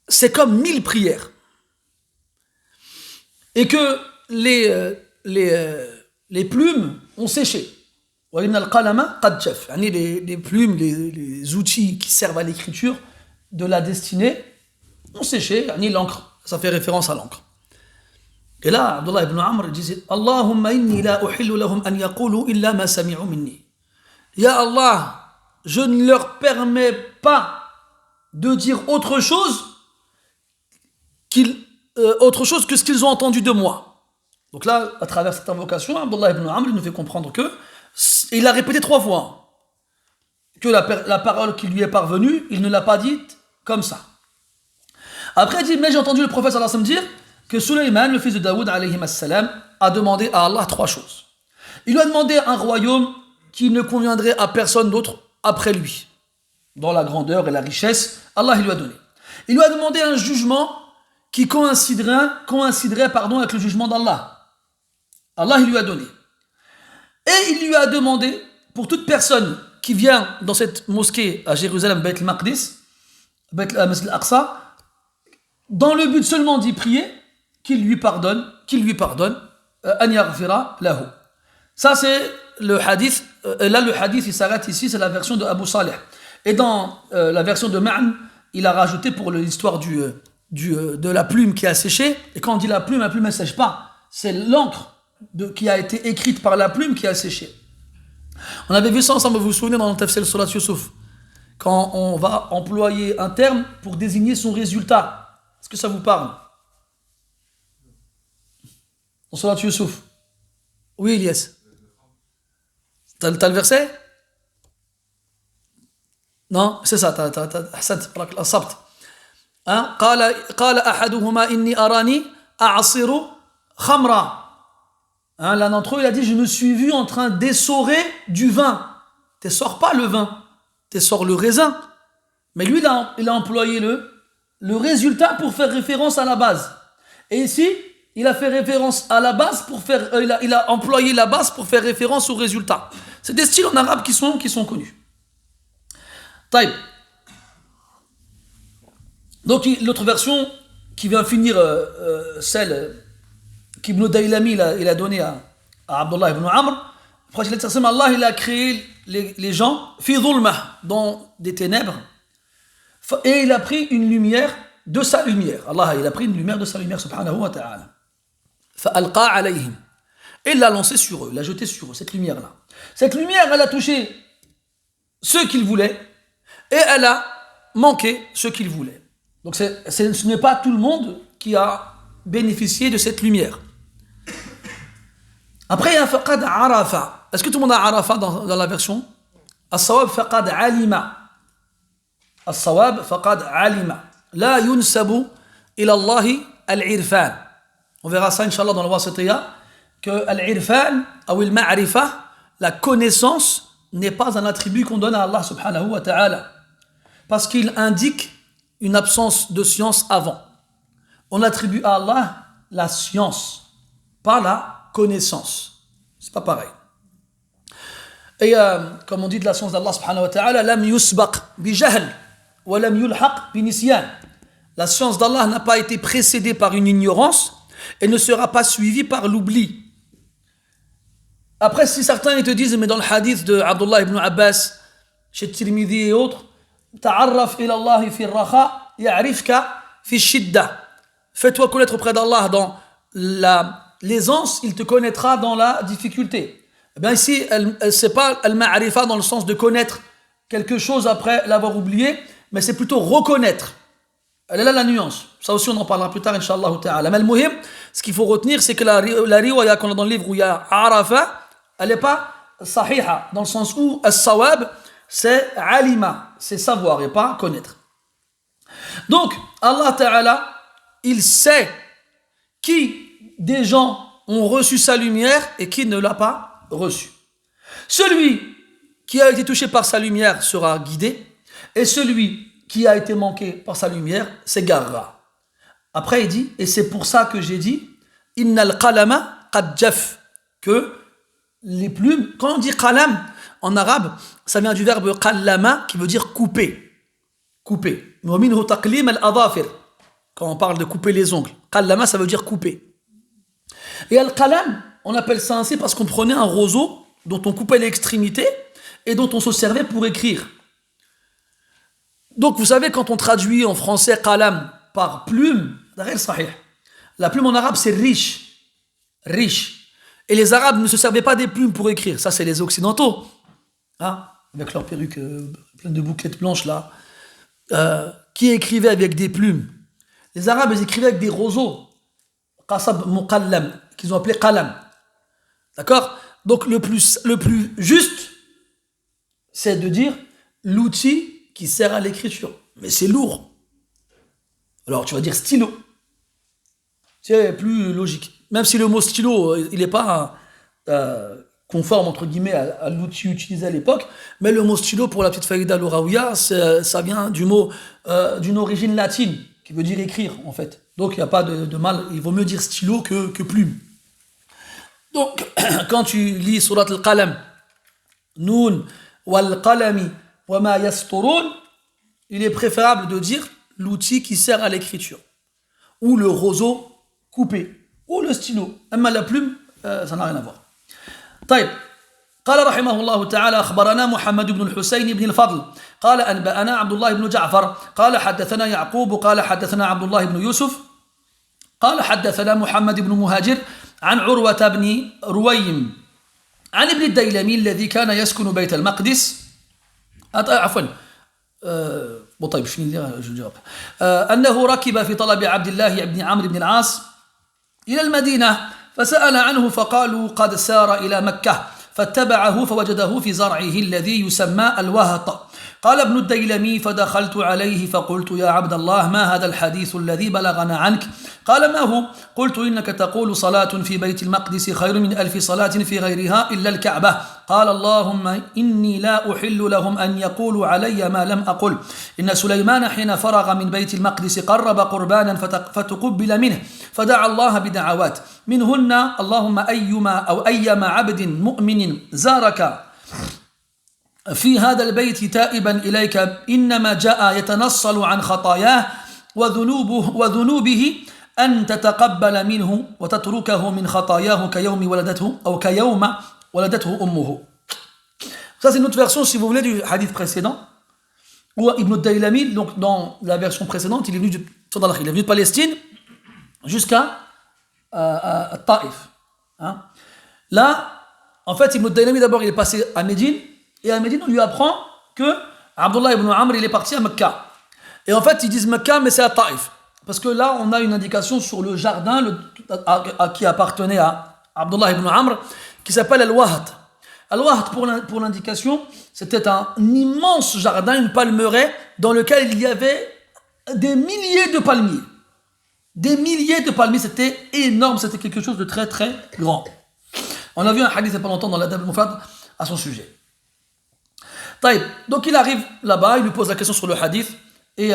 c'est comme 1000 prières. Et que les plumes ont séché. Les plumes, les outils qui servent à l'écriture de la destinée ont séché, l'encre, ça fait référence à l'encre. Et là, Abdullah ibn Amr disait, Allahumma inni la uhillu lahum an yaqulu illa ma sami'u minni. Ya Allah, je ne leur permets pas de dire autre chose que ce qu'ils ont entendu de moi. Donc là, à travers cette invocation, Abdullah ibn Amr nous fait comprendre que il a répété 3 fois que la parole qui lui est parvenue, il ne l'a pas dite comme ça. Après, il dit, mais j'ai entendu le prophète sallallahu alayhi wa sallam dire que Sulayman, le fils de Daoud alayhi salam, a demandé à Allah 3 choses. Il lui a demandé un royaume qui ne conviendrait à personne d'autre après lui, dans la grandeur et la richesse. Allah il lui a donné. Il lui a demandé un jugement qui coïnciderait avec le jugement d'Allah. Allah il lui a donné. Et il lui a demandé, pour toute personne qui vient dans cette mosquée à Jérusalem, Beit al-Maqdis, Masjid al-Aqsa, dans le but seulement d'y prier, qu'il lui pardonne, an yaghfira lahu. Ça c'est le hadith, là le hadith il s'arrête ici, c'est la version de Abu Salih. Et dans la version de Ma'an, il a rajouté pour l'histoire de la plume qui a séché. Et quand on dit la plume ne sèche pas. C'est l'encre qui a été écrite par la plume qui a séché. On avait vu ça ensemble, vous vous souvenez, dans le Tafsir Surat Yusuf, quand on va employer un terme pour désigner son résultat. Est-ce que ça vous parle? Dans Surat Yusuf. Oui, Elias. T'as le verset? Non, c'est ça, t'as sabt. Hein? قال أحدهما إني أراني أعصر خمرا. Hein, l'un d'entre eux, il a dit, je me suis vu en train d'essorer du vin. T'essores pas le vin, t'essores le raisin. Mais lui, il a employé le résultat pour faire référence à la base. Et ici, il a fait référence à la base pour faire, il a employé la base pour faire référence au résultat. C'est des styles en arabe qui sont connus. Taïb. Donc l'autre version qui vient finir celle qu'Ibn Daylami il a donnée à Abdullah ibn Amr. Allah il a créé les gens fi dhulmah, dans des ténèbres, et il a pris une lumière de sa lumière. Allah il a pris une lumière de sa lumière subhanahu wa ta'ala. Fa'alqa alayhim. Et il l'a lancé sur eux, l'a jeté sur eux, cette lumière-là. Cette lumière, elle a touché ceux qu'il voulait et elle a manqué ceux qu'il voulait. Donc ce n'est pas tout le monde qui a bénéficié de cette lumière. Après, il y a faqad arafa. Est-ce que tout le monde a arafa dans la version? As-sawab faqad alima. As-sawab faqad alima. La yunsabu ila Allahi al-irfan. On verra ça, Inch'Allah, dans le Wasitiyya, que al-irfan, ou al-ma'rifa, la connaissance, n'est pas un attribut qu'on donne à Allah subhanahu wa ta'ala. Parce qu'il indique une absence de science avant. On attribue à Allah la science, pas la connaissance. C'est pas pareil. Et comme on dit de la science d'Allah subhanahu wa ta'ala, lam yusbaq bi jahl wa lam yulhaq bi nisyan. La science d'Allah n'a pas été précédée par une ignorance et ne sera pas suivie par l'oubli. Après, si certains ils te disent, mais dans le hadith de Abdullah ibn Abbas, chez Tirmidhi et autres, ta'arraf ila Allah fi ar-raha ya'rifka fi shidda. Fais-toi connaître auprès d'Allah dans l'aisance, il te connaîtra dans la difficulté. Eh bien ici, c'est pas al-ma'rifa dans le sens de connaître quelque chose après l'avoir oublié, mais c'est plutôt reconnaître. Elle est là la nuance. Ça aussi on en parlera plus tard, Inch'Allah ta'ala. Mais le muhim, ce qu'il faut retenir, c'est que la riwaya qu'on a dans le livre où il y a arafa, elle n'est pas sahiha, dans le sens où as-sawab, c'est alima, c'est savoir et pas connaître. Donc, Allah ta'ala, il sait qui des gens ont reçu sa lumière et qui ne l'a pas reçu. Celui qui a été touché par sa lumière sera guidé, et celui qui a été manqué par sa lumière s'égarera. Après, il dit, et c'est pour ça que j'ai dit, innal qalama qad jaf, que les plumes, quand on dit qalam en arabe, ça vient du verbe qallama qui veut dire couper. Couper. Minhu taqlim al-adafir. Quand on parle de couper les ongles. Qallama, ça veut dire couper. Et al-qalam, on appelle ça ainsi parce qu'on prenait un roseau dont on coupait l'extrémité et dont on se servait pour écrire. Donc vous savez, quand on traduit en français qalam par plume, la plume en arabe c'est riche. Riche. Et les Arabes ne se servaient pas des plumes pour écrire. Ça, c'est les Occidentaux. Hein, avec leurs perruques pleines de bouclettes blanches, là. Qui écrivaient avec des plumes. Les Arabes, ils écrivaient avec des roseaux. Qasab muqallam, qu'ils ont appelé qalam. D'accord? Donc, le plus juste, c'est de dire l'outil qui sert à l'écriture. Mais c'est lourd. Alors, tu vas dire stylo. C'est plus logique. Même si le mot stylo, il n'est pas conforme, entre guillemets, à l'outil utilisé à l'époque, mais le mot stylo, pour la petite faïda l'oraouia, ça vient du mot, d'une origine latine, qui veut dire écrire, en fait. Donc, il n'y a pas de mal, il vaut mieux dire stylo que plume. Donc, quand tu lis surat al-qalam, Noun wal qalami wa ma yasturun, il est préférable de dire l'outil qui sert à l'écriture, ou le roseau coupé, ou le stylo. Amma la plume, ça n'a rien à voir. طيب قال رحمه الله تعالى أخبرنا محمد بن الحسين بن الفضل قال أنبأنا عبد الله بن جعفر قال حدثنا يعقوب قال حدثنا عبد الله بن يوسف قال حدثنا محمد بن مهاجر عن عروة بن رويم عن ابن الديلمي الذي كان يسكن بيت المقدس عفوا طيب أنه ركب في طلب عبد الله بن عمرو بن العاص إلى المدينة فسأل عنه فقالوا قد سار إلى مكة فاتبعه فوجده في زرعه الذي يسمى الوهط قال ابن الديلمي فدخلت عليه فقلت يا عبد الله ما هذا الحديث الذي بلغنا عنك قال ما هو قلت إنك تقول صلاة في بيت المقدس خير من 1000 صلاة في غيرها إلا الكعبة قال اللهم إني لا أحل لهم أن يقولوا علي ما لم أقل إن سليمان حين فرغ من بيت المقدس قرب قربانا فتقبل منه فدعا الله بدعوات منهن اللهم أيما عبد مؤمن زارك في هذا البيت تائبا إليك إنما جاء يتنصل عن خطاياه وذنوبه أن تتقبل منه وتتركه من خطاياه كيوم ولدته أو كيوم ولدته أمه. Ça c'est une autre version si vous voulez du hadith précédent où Ibn Daylami, donc dans la version précédente, il est venu de Palestine jusqu'à Taïf. Hein? Là, en fait, Ibn Daylami d'abord il est passé à Médine. Et à Médine, on lui apprend que Abdullah ibn Amr, il est parti à Mecca. Et en fait, ils disent Mecca, mais c'est à Taïf. Parce que là, on a une indication sur le jardin qui appartenait à Abdullah ibn Amr, qui s'appelle Al-Wahat. Al-Wahat, pour l'indication, c'était un immense jardin, une palmeraie, dans lequel il y avait des milliers de palmiers. Des milliers de palmiers, c'était énorme, c'était quelque chose de très très grand. On a vu un hadith il n'y a pas longtemps dans l'Adab al-Mufrad à son sujet. Donc il arrive là-bas, il lui pose la question sur le hadith et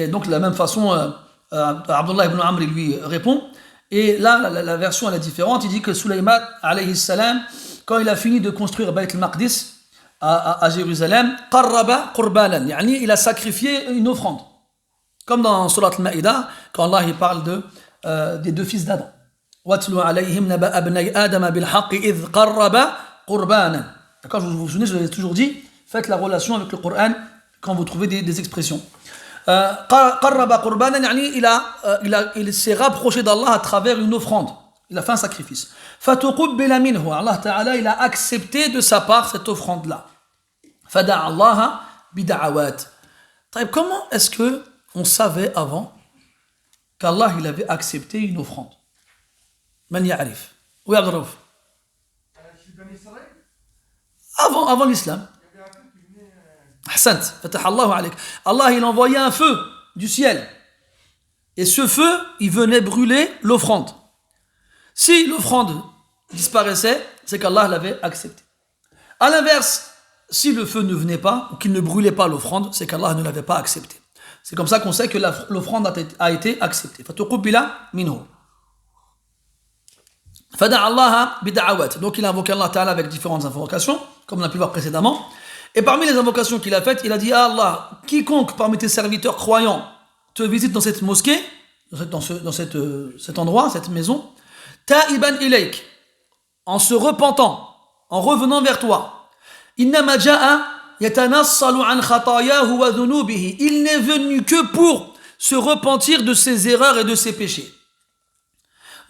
donc de la même façon Abdullah ibn Amr lui répond et là la version elle est différente. Il dit que Sulayman alayhi salam quand il a fini de construire Bayt al-Maqdis à Jérusalem qarraba qurbanan, yani il a sacrifié une offrande comme dans Surat al-Ma'idah quand Allah il parle des deux fils d'Adam watlu alayhim naba abnai adam bil haqq idh qarraba qurbanan. D'accord, vous vous souvenez, je vous avais toujours dit, faites la relation avec le Coran quand vous trouvez des expressions. Qarraba qurbanan, il s'est rapproché d'Allah à travers une offrande. Il a fait un sacrifice. Fatuqubbila minhu, Allah Ta'ala, il a accepté de sa part cette offrande-là. Fada'a Allah bida'awat. Comment est-ce que on savait avant qu'Allah il avait accepté une offrande? Man ya'rif. Oui, Abdurraouf. Avant l'islam. Ahsant, fatah Allahu alayk. Allah il envoyait un feu du ciel. Et ce feu, il venait brûler l'offrande. Si l'offrande disparaissait, c'est qu'Allah l'avait accepté. A l'inverse, si le feu ne venait pas, ou qu'il ne brûlait pas l'offrande, c'est qu'Allah ne l'avait pas accepté. C'est comme ça qu'on sait que l'offrande a été acceptée. Fatuqubbila minhu. Fada'a Allah bida'awat. Donc il a invoqué Allah Ta'ala avec différentes invocations, comme on a pu voir précédemment. Et parmi les invocations qu'il a faites, il a dit ah Allah, quiconque parmi tes serviteurs croyants te visite dans cette mosquée, dans cet endroit, cette maison, ta'iban ilayk, en se repentant, en revenant vers toi. Innama ja'a yatanassalu an khatayahu wa dhunubihi. Il n'est venu que pour se repentir de ses erreurs et de ses péchés.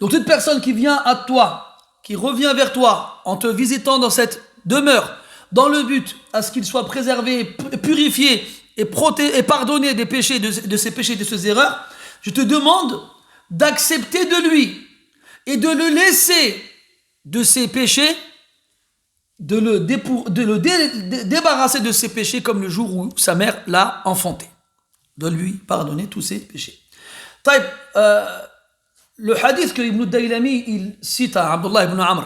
Donc toute personne qui vient à toi, qui revient vers toi en te visitant dans cette demeure, dans le but à ce qu'il soit préservé, purifié et pardonné des péchés, de ses péchés, de ses erreurs, je te demande d'accepter de lui et de le laisser de ses péchés, de le débarrasser de ses péchés comme le jour où sa mère l'a enfanté, de lui pardonner tous ses péchés. Le hadith que Ibn Daylami il cite à Abdullah ibn Amr,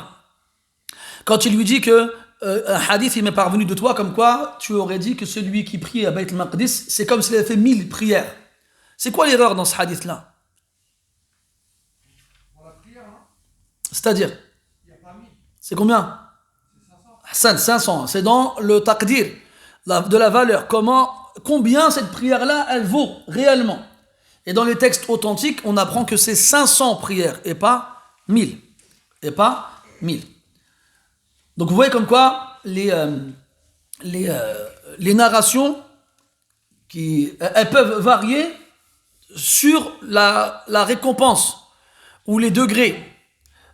quand il lui dit que un hadith il m'est parvenu de toi comme quoi tu aurais dit que celui qui prie à Bayt al-Maqdis c'est comme s'il avait fait 1000 prières. C'est quoi l'erreur dans ce hadith là? C'est-à-dire c'est combien? 500. C'est dans le taqdir de la valeur, combien cette prière là elle vaut réellement. Et dans les textes authentiques, on apprend que c'est 500 prières et pas 1000. Donc vous voyez comme quoi les narrations, elles peuvent varier sur la récompense ou les degrés.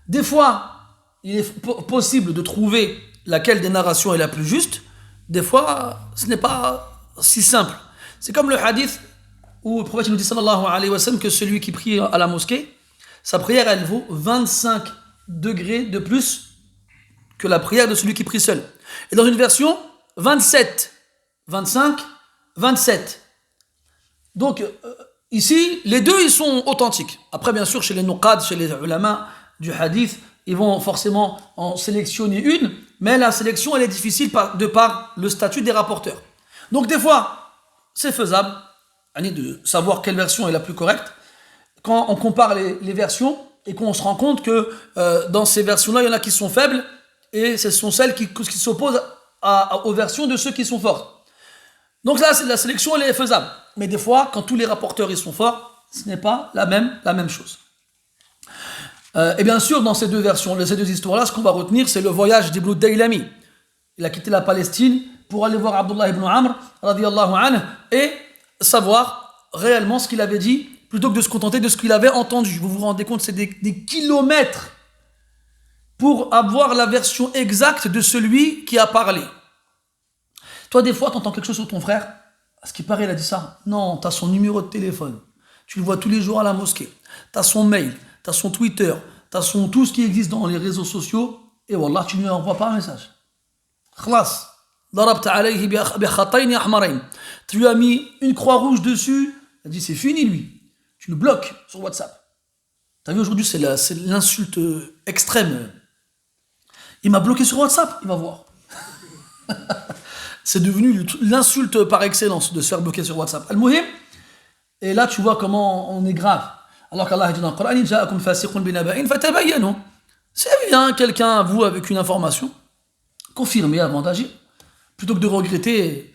Des fois, il est possible de trouver laquelle des narrations est la plus juste. Des fois, ce n'est pas si simple. C'est comme le hadith où le prophète nous dit sallallahu alayhi wa sallam que celui qui prie à la mosquée, sa prière, elle vaut 25 degrés de plus que la prière de celui qui prie seul. Et dans une version, 27, 25, 27. Donc, ici, les deux, ils sont authentiques. Après, bien sûr, chez les nuqad, chez les ulama du hadith, ils vont forcément en sélectionner une, mais la sélection, elle est difficile de par le statut des rapporteurs. Donc, des fois, c'est faisable de savoir quelle version est la plus correcte. Quand on compare les versions et qu'on se rend compte que dans ces versions-là, il y en a qui sont faibles et ce sont celles qui s'opposent aux versions de ceux qui sont forts. Donc là, la sélection, elle est faisable. Mais des fois, quand tous les rapporteurs ils sont forts, ce n'est pas la même chose. Et bien sûr, dans ces deux versions, ces deux histoires-là, ce qu'on va retenir, c'est le voyage d'Ibn Daylami. Il a quitté la Palestine pour aller voir Abdullah ibn Amr, radiyallahu anhu, et savoir réellement ce qu'il avait dit, plutôt que de se contenter de ce qu'il avait entendu. Vous vous rendez compte, c'est des kilomètres pour avoir la version exacte de celui qui a parlé. Toi, des fois, tu entends quelque chose sur ton frère. À ce qui paraît, il a dit ça. Non, tu as son numéro de téléphone. Tu le vois tous les jours à la mosquée. Tu as son mail, tu as son Twitter, tu as tout ce qui existe dans les réseaux sociaux. Et wallah, tu ne lui envoies pas un message. Khlas. Tu lui as mis une croix rouge dessus. Il a dit, c'est fini, lui. Tu le bloques sur WhatsApp. Tu as vu, aujourd'hui, c'est l'insulte extrême. Il m'a bloqué sur WhatsApp, il va voir. C'est devenu l'insulte par excellence de se faire bloquer sur WhatsApp. Al-Muhim, et là tu vois comment on est grave. Alors qu'Allah dit dans le Coran, c'est bien quelqu'un à vous avec une information, confirmez avant d'agir, plutôt que de regretter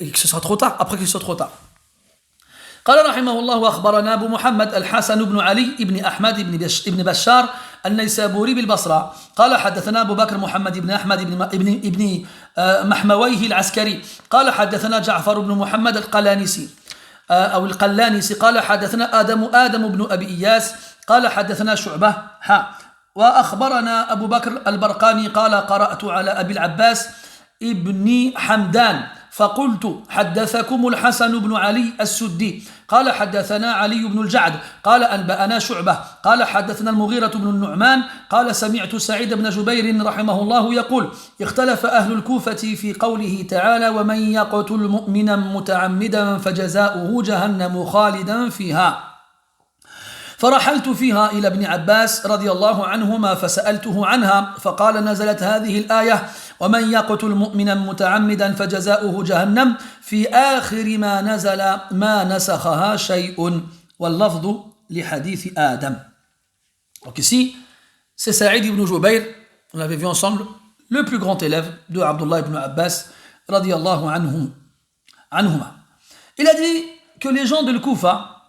et que ce sera trop tard, après qu'il soit trop tard. قال رحمه الله وأخبرنا أبو محمد الحسن بن علي بن أحمد بن بشار النيسابوري بالبصرة قال حدثنا أبو بكر محمد بن أحمد بن محمويه العسكري قال حدثنا جعفر بن محمد القلانسي أو القلانسي قال حدثنا آدم بن أبي إياس قال حدثنا شعبة وأخبرنا أبو بكر البرقاني قال قرأت على أبي العباس ابن حمدان فقلت حدثكم الحسن بن علي السدي قال حدثنا علي بن الجعد قال أنبأنا شعبة قال حدثنا المغيرة بن النعمان قال سمعت سعيد بن جبير رحمه الله يقول اختلف أهل الكوفة في قوله تعالى ومن يقتل مؤمنا متعمدا فجزاؤه جهنم خالدا فيها فرحلت فيها إلى ابن عباس رضي الله عنهما فسألته عنها فقال نزلت هذه الآية ومن يقتل مؤمنا متعمدا فجزاؤه جهنم في آخر ما نزل ما نسخها شيء واللفظ لحديث آدم. Donc ici, c'est Saïd ibn Jubayr, on l'avait vu ensemble, le plus grand élève de Abdullah ibn Abbas radiyallahu anhuma. Il a dit que les gens de l'Koufa,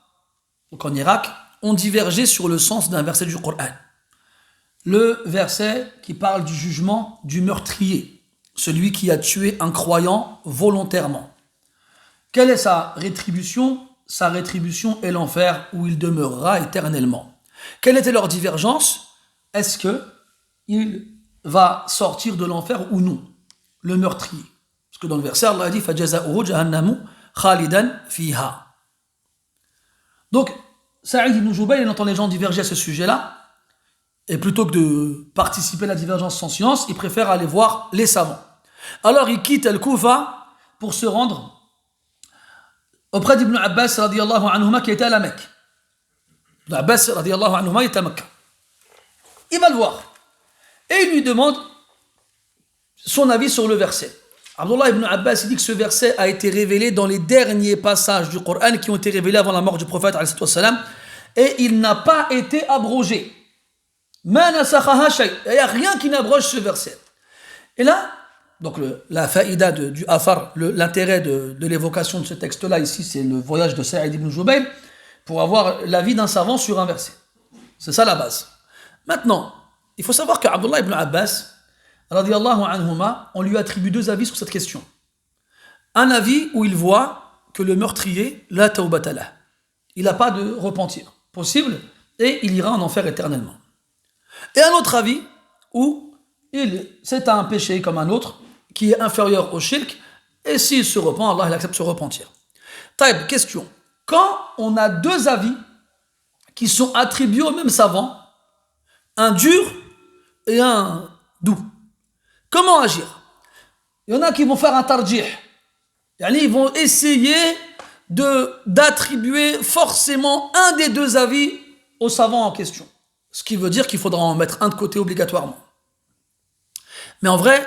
donc en Irak, ont divergé sur le sens d'un verset du Coran. Le verset qui parle du jugement du meurtrier, celui qui a tué un croyant volontairement. Quelle est sa rétribution? Sa rétribution est l'enfer où il demeurera éternellement. Quelle était leur divergence? Est-ce qu'il va sortir de l'enfer ou non? Le meurtrier. Parce que dans le verset, Allah a dit فَجَزَاؤُهُ جَهَنَّمُ خَالِدًا فِيهَا. Donc, Saïd ibn Jubayr, il entend les gens diverger à ce sujet-là, et plutôt que de participer à la divergence sans science, il préfère aller voir les savants. Alors il quitte Al-Koufa pour se rendre auprès d'Ibn Abbas radiyallahu anhuma qui était à la Mecque. Ibn Abbas radiyallahu anhuma était à Mecque. Il va le voir et il lui demande son avis sur le verset. Abdullah ibn Abbas dit que ce verset a été révélé dans les derniers passages du Coran qui ont été révélés avant la mort du prophète et il n'a pas été abrogé. Il n'y a rien qui n'abroge ce verset. Et là, donc la faïda du Athar, l'intérêt de l'évocation de ce texte-là ici, c'est le voyage de Saïd ibn Jubayr pour avoir l'avis d'un savant sur un verset. C'est ça la base. Maintenant, il faut savoir qu'Abdullah ibn Abbas, radiallahu anhuma, on lui attribue deux avis sur cette question. Un avis où il voit que le meurtrier, la tawbata lah, il n'a pas de repentir possible et il ira en enfer éternellement. Et un autre avis où c'est un péché comme un autre qui est inférieur au shirk et s'il se repent, Allah il accepte ce repentir. Taïb, question. Quand on a deux avis qui sont attribués au même savant, un dur et un doux, comment agir? Il y en a qui vont faire un tarjih. Ils vont essayer d'attribuer forcément un des deux avis au savant en question. Ce qui veut dire qu'il faudra en mettre un de côté obligatoirement. Mais en vrai,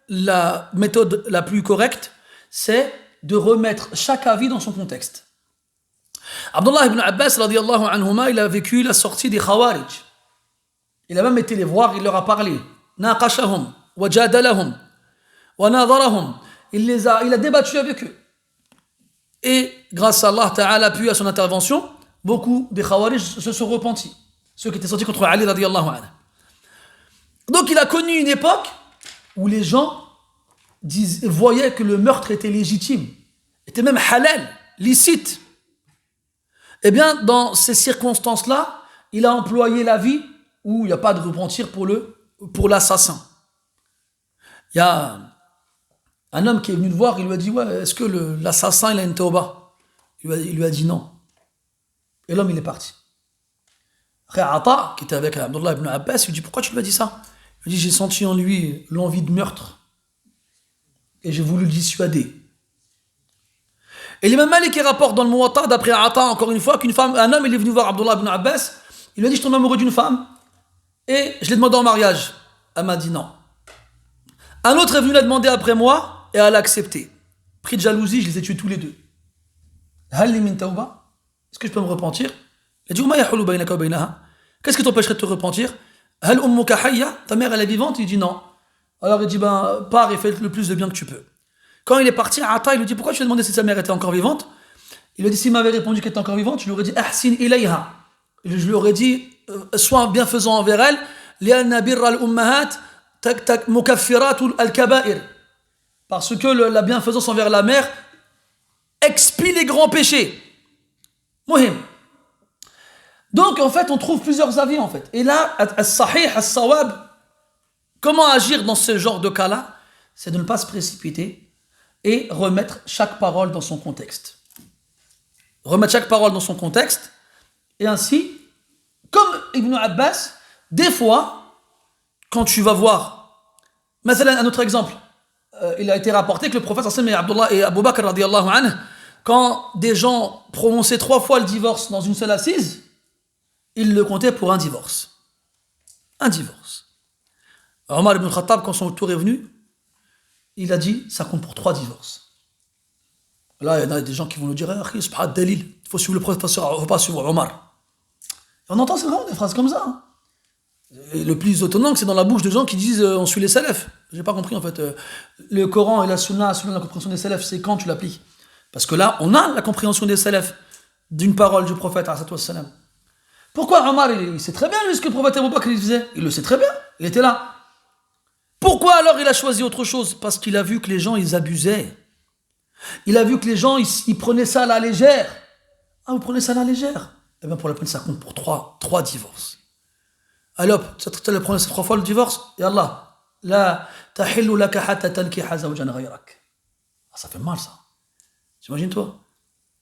la méthode la plus correcte, c'est de remettre chaque avis dans son contexte. Abdullah ibn Abbas, radiallahu anhuma, il a vécu la sortie des Khawarij. Il a même été les voir, il leur a parlé. Naqashahum, wa jadalahum, wa nadarahum. Il a débattu avec eux. Et grâce à Allah Ta'ala, puis à son intervention, beaucoup des Khawarij se sont repentis. Ceux qui étaient sortis contre Ali radiallahu anhu. Donc il a connu une époque où les gens voyaient que le meurtre était légitime, était même halal, licite. Eh bien, dans ces circonstances-là, il a employé la vie où il n'y a pas de repentir pour l'assassin. Il y a un homme qui est venu le voir, il lui a dit, ouais, est-ce que l'assassin il a une tauba? Il lui a dit non. Et l'homme il est parti. Après Ata, qui était avec Abdullah ibn Abbas, il lui dit, pourquoi tu lui as dit ça? Il lui dit, j'ai senti en lui l'envie de meurtre et j'ai voulu le dissuader. Et l'imam Malik rapporte dans le Muwatta, d'après Ata, encore une fois, un homme il est venu voir Abdullah ibn Abbas, il lui a dit, je tombe amoureux d'une femme et je l'ai demandé en mariage. Elle m'a dit non. Un autre est venu la demander après moi et elle a accepté. Pris de jalousie, je les ai tués tous les deux. Hal li min tawba? Est-ce que je peux me repentir? Il dit, qu'est-ce qui t'empêcherait de te repentir? Hal ummuka hayya? Ta mère elle est vivante? Il dit non. Alors il dit, pars et fais le plus de bien que tu peux. Quand il est parti, Ata, il lui dit, pourquoi tu lui as demandé si sa mère était encore vivante? Il lui a dit, s'il m'avait répondu qu'elle était encore vivante, je lui aurais dit, ahsin ilayha. Je lui aurais dit, sois bienfaisant envers elle, li'anna birra al-ummahat mukaffirat al-kaba'ir. Parce que la bienfaisance envers la mère expie les grands péchés. Mohim. Donc en fait, on trouve plusieurs avis en fait. Et là, as-sahih, as-sawab, comment agir dans ce genre de cas-là? C'est de ne pas se précipiter et remettre chaque parole dans son contexte. Remettre chaque parole dans son contexte. Et ainsi, comme Ibn Abbas, des fois, quand tu vas voir, un autre exemple, il a été rapporté que le prophète et Abdullah et Abu Bakr radiallahu anhu, quand des gens prononçaient 3 fois le divorce dans une seule assise, ils le comptaient pour un divorce. Un divorce. Omar ibn Khattab, quand son tour est venu, il a dit, ça compte pour 3 divorces. Là, il y en a des gens qui vont nous dire, c'est pas de dalil, il faut suivre le prophète, il ne faut pas suivre Omar. Et on entend vraiment des phrases comme ça. Hein. Et le plus étonnant, c'est dans la bouche de gens qui disent, on suit les salafs. J'ai pas compris en fait. Le Coran et la Sunna, selon la compréhension des salafs, c'est quand tu l'appliques? Parce que là, on a la compréhension des salafs d'une parole du prophète, salam. Pourquoi Omar, il sait très bien ce que le prophète Abu Bakr faisait? Il le sait très bien, il était là. Pourquoi alors il a choisi autre chose? Parce qu'il a vu que les gens, ils abusaient. Il a vu que les gens, ils prenaient ça à la légère. Ah, vous prenez ça à la légère? Eh bien, pour la peine, ça compte pour 3 divorces. Alors, tu vas prendre 3 fois le divorce, et Allah, la tahillu laka hatta tankiha zawjan ghayrak. Ah, ça fait mal, ça. T'imagines-toi?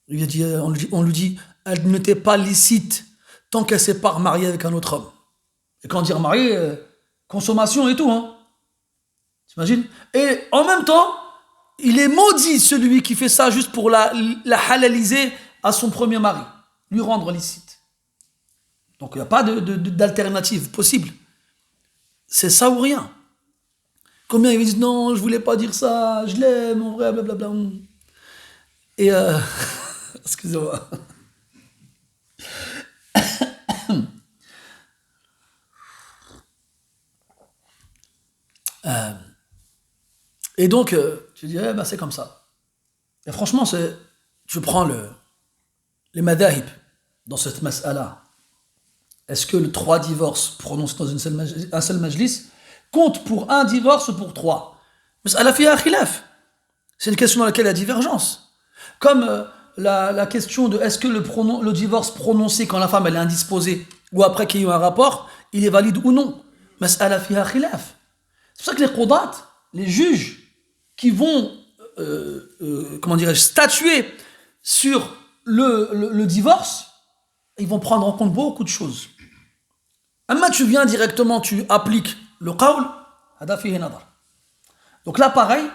On lui dit, elle ne t'est pas licite tant qu'elle ne s'est pas remariée avec un autre homme. Et quand on dit remariée, consommation et tout, hein. T'imagines? Et en même temps, il est maudit celui qui fait ça juste pour la halaliser à son premier mari, lui rendre licite. Donc il n'y a pas d'alternative possible. C'est ça ou rien. Combien ils disent non, je voulais pas dire ça, je l'aime, en vrai, blablabla. Et excusez-moi. Et donc, tu dis, c'est comme ça. Et franchement, je prends les madahib dans cette mas'ala. Est-ce que le 3 divorces prononcés dans un seul majlis compte pour un divorce ou pour 3. Mas'ala fiha khilaf. C'est une question dans laquelle il y a divergence. Comme la question de est-ce que le divorce prononcé quand la femme elle est indisposée ou après qu'il y ait eu un rapport, il est valide ou non. Mas'ala fiha khilaf. C'est pour ça que les qudat, les juges qui vont statuer sur le divorce, ils vont prendre en compte beaucoup de choses. Amma tu viens directement, tu appliques le qawl, hada fihi nadar. Donc là pareil,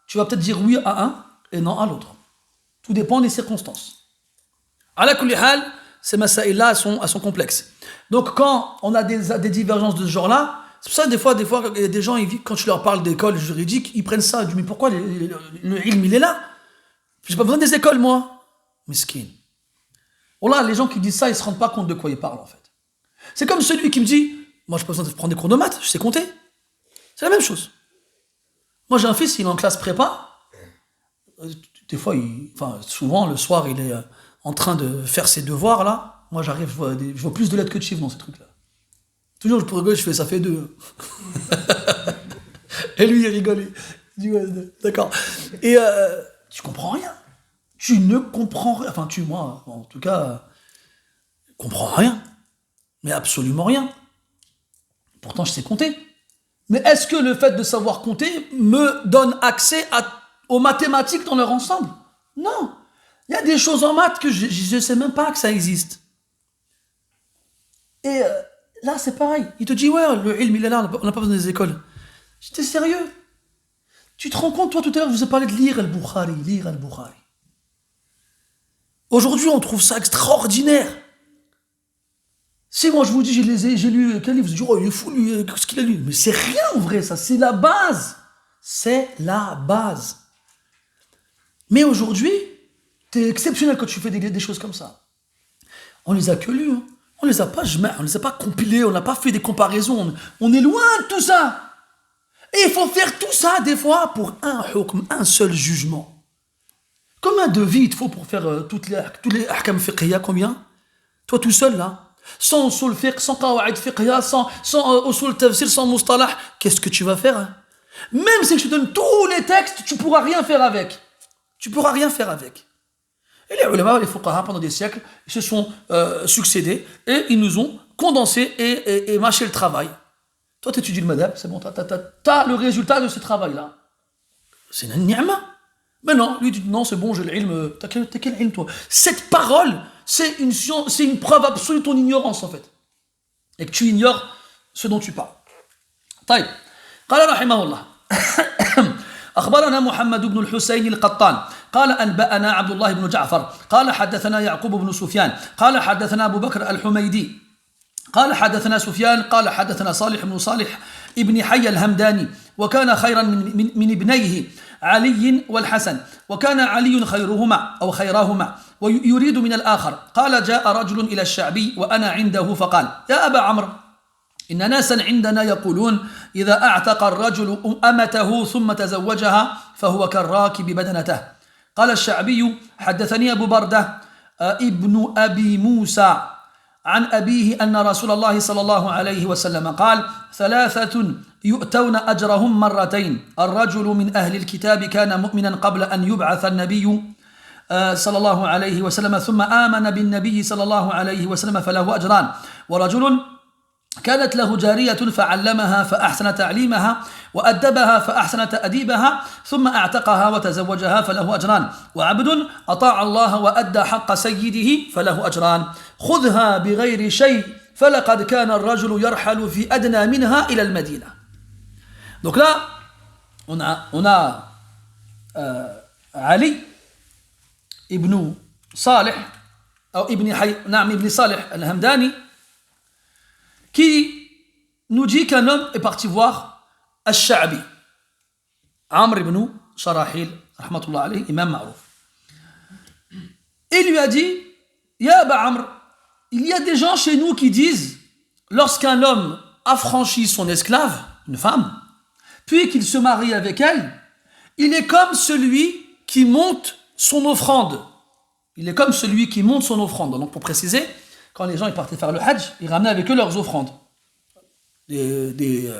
tu vas peut-être dire oui à un et non à l'autre. Tout dépend des circonstances. Ala kulli hal, ces masaïl-là sont complexes. Donc quand on a des divergences de ce genre-là, c'est pour ça des fois, il y a des gens, quand tu leur parles d'école juridique, ils prennent ça, ils disent mais pourquoi le ilm il est là? J'ai pas besoin des écoles moi. Miskin. Voilà, les gens qui disent ça, ils se rendent pas compte de quoi ils parlent en fait. C'est comme celui qui me dit, moi j'ai pas besoin de prendre des cours de maths, je sais compter. C'est la même chose. Moi j'ai un fils, il est en classe prépa. Des fois, souvent le soir, il est en train de faire ses devoirs là. Moi j'arrive, je vois plus de lettres que de chiffres dans ces trucs là. Toujours pour rigoler, je fais ça fait 2. Et lui il rigole. Il dit ouais, d'accord. Et tu comprends rien. Tu ne comprends rien. Enfin moi en tout cas, comprends rien. Mais absolument rien. Pourtant, je sais compter. Mais est-ce que le fait de savoir compter me donne accès aux mathématiques dans leur ensemble? Non. Il y a des choses en maths que je ne sais même pas que ça existe. Et là, c'est pareil. Il te dit, ouais, le ilm, il est là, on n'a pas besoin des écoles. J'étais sérieux. Tu te rends compte, toi, tout à l'heure, je vous ai parlé de lire Al-Bukhari. Aujourd'hui, on trouve ça extraordinaire. Si moi je vous dis, j'ai lu quel livre, vous dites, oh, il est fou, lui, qu'est-ce qu'il a lu? Mais c'est rien en vrai, ça, c'est la base. C'est la base. Mais aujourd'hui, t'es exceptionnel quand tu fais des choses comme ça. On les a que lus, hein. On les a pas compilés, on n'a pas fait des comparaisons, on est loin de tout ça. Et il faut faire tout ça, des fois, pour un seul jugement. Combien de vies il te faut pour faire tous les ahkam fiqhiyya, combien? Toi tout seul, là. Sans usul fiqh, sans qawaid fiqhiyya, sans usul tafsir, sans mustalah, qu'est-ce que tu vas faire hein? Même si je te donne tous les textes, tu pourras rien faire avec. Et les ulama, les fuqaha, pendant des siècles, ils se sont succédés et ils nous ont condensé et mâché le travail. Toi, tu étudies le madhab, c'est bon, t'as le résultat de ce travail-là. C'est une ni'ma. Mais non, lui dit non, c'est bon, j'ai l'ilm. T'as quel ilm, toi? Cette parole, c'est une preuve absolue de ton ignorance, en fait. Et que tu ignores ce dont tu parles. طيب. قال رحمه الله أخبرنا محمد بن الحسين القطان قال أنبأنا عبد الله بن جعفر قال حدثنا يعقوب بن سفيان قال حدثنا أبو بكر الحميدي قال حدثنا سفيان قال حدثنا صالح بن صالح ابن حي الهمداني وكان خيرا من ابنيه علي والحسن وكان علي خيرهما ويريد من الآخر قال جاء رجل إلى الشعبي وأنا عنده فقال يا أبا عمرو إن ناسا عندنا يقولون إذا أعتق الرجل أمته ثم تزوجها فهو كالراكب بدنته قال الشعبي حدثني أبو بردة ابن أبي موسى عن أبيه أن رسول الله صلى الله عليه وسلم قال 3 يؤتون أجرهم مرتين الرجل من أهل الكتاب كان مؤمنا قبل أن يبعث النبي صلى الله عليه وسلم ثم آمن بالنبي صلى الله عليه وسلم فله أجران ورجل كانت له جارية فعلمها فأحسن تعليمها وأدبها فأحسن تأديبها ثم أعتقها وتزوجها فله أجران وعبد أطاع الله وأدى حق سيده فله أجران خذها بغير شيء فلقد كان الرجل يرحل في أدنى منها إلى المدينة. Donc là, on a Ali ibn Salih ibn Salih al-Hamdani qui nous dit qu'un homme est parti voir Al-Sha'bi, Amr ibn Sharahil, rahmatullah alayhi, imam ma'rouf. Et lui a dit, Ya Aba Amr, il y a des gens chez nous qui disent, lorsqu'un homme affranchit son esclave, une femme, puis qu'il se marie avec elle, il est comme celui qui monte son offrande. Donc pour préciser, quand les gens ils partaient faire le hajj, ils ramenaient avec eux leurs offrandes. des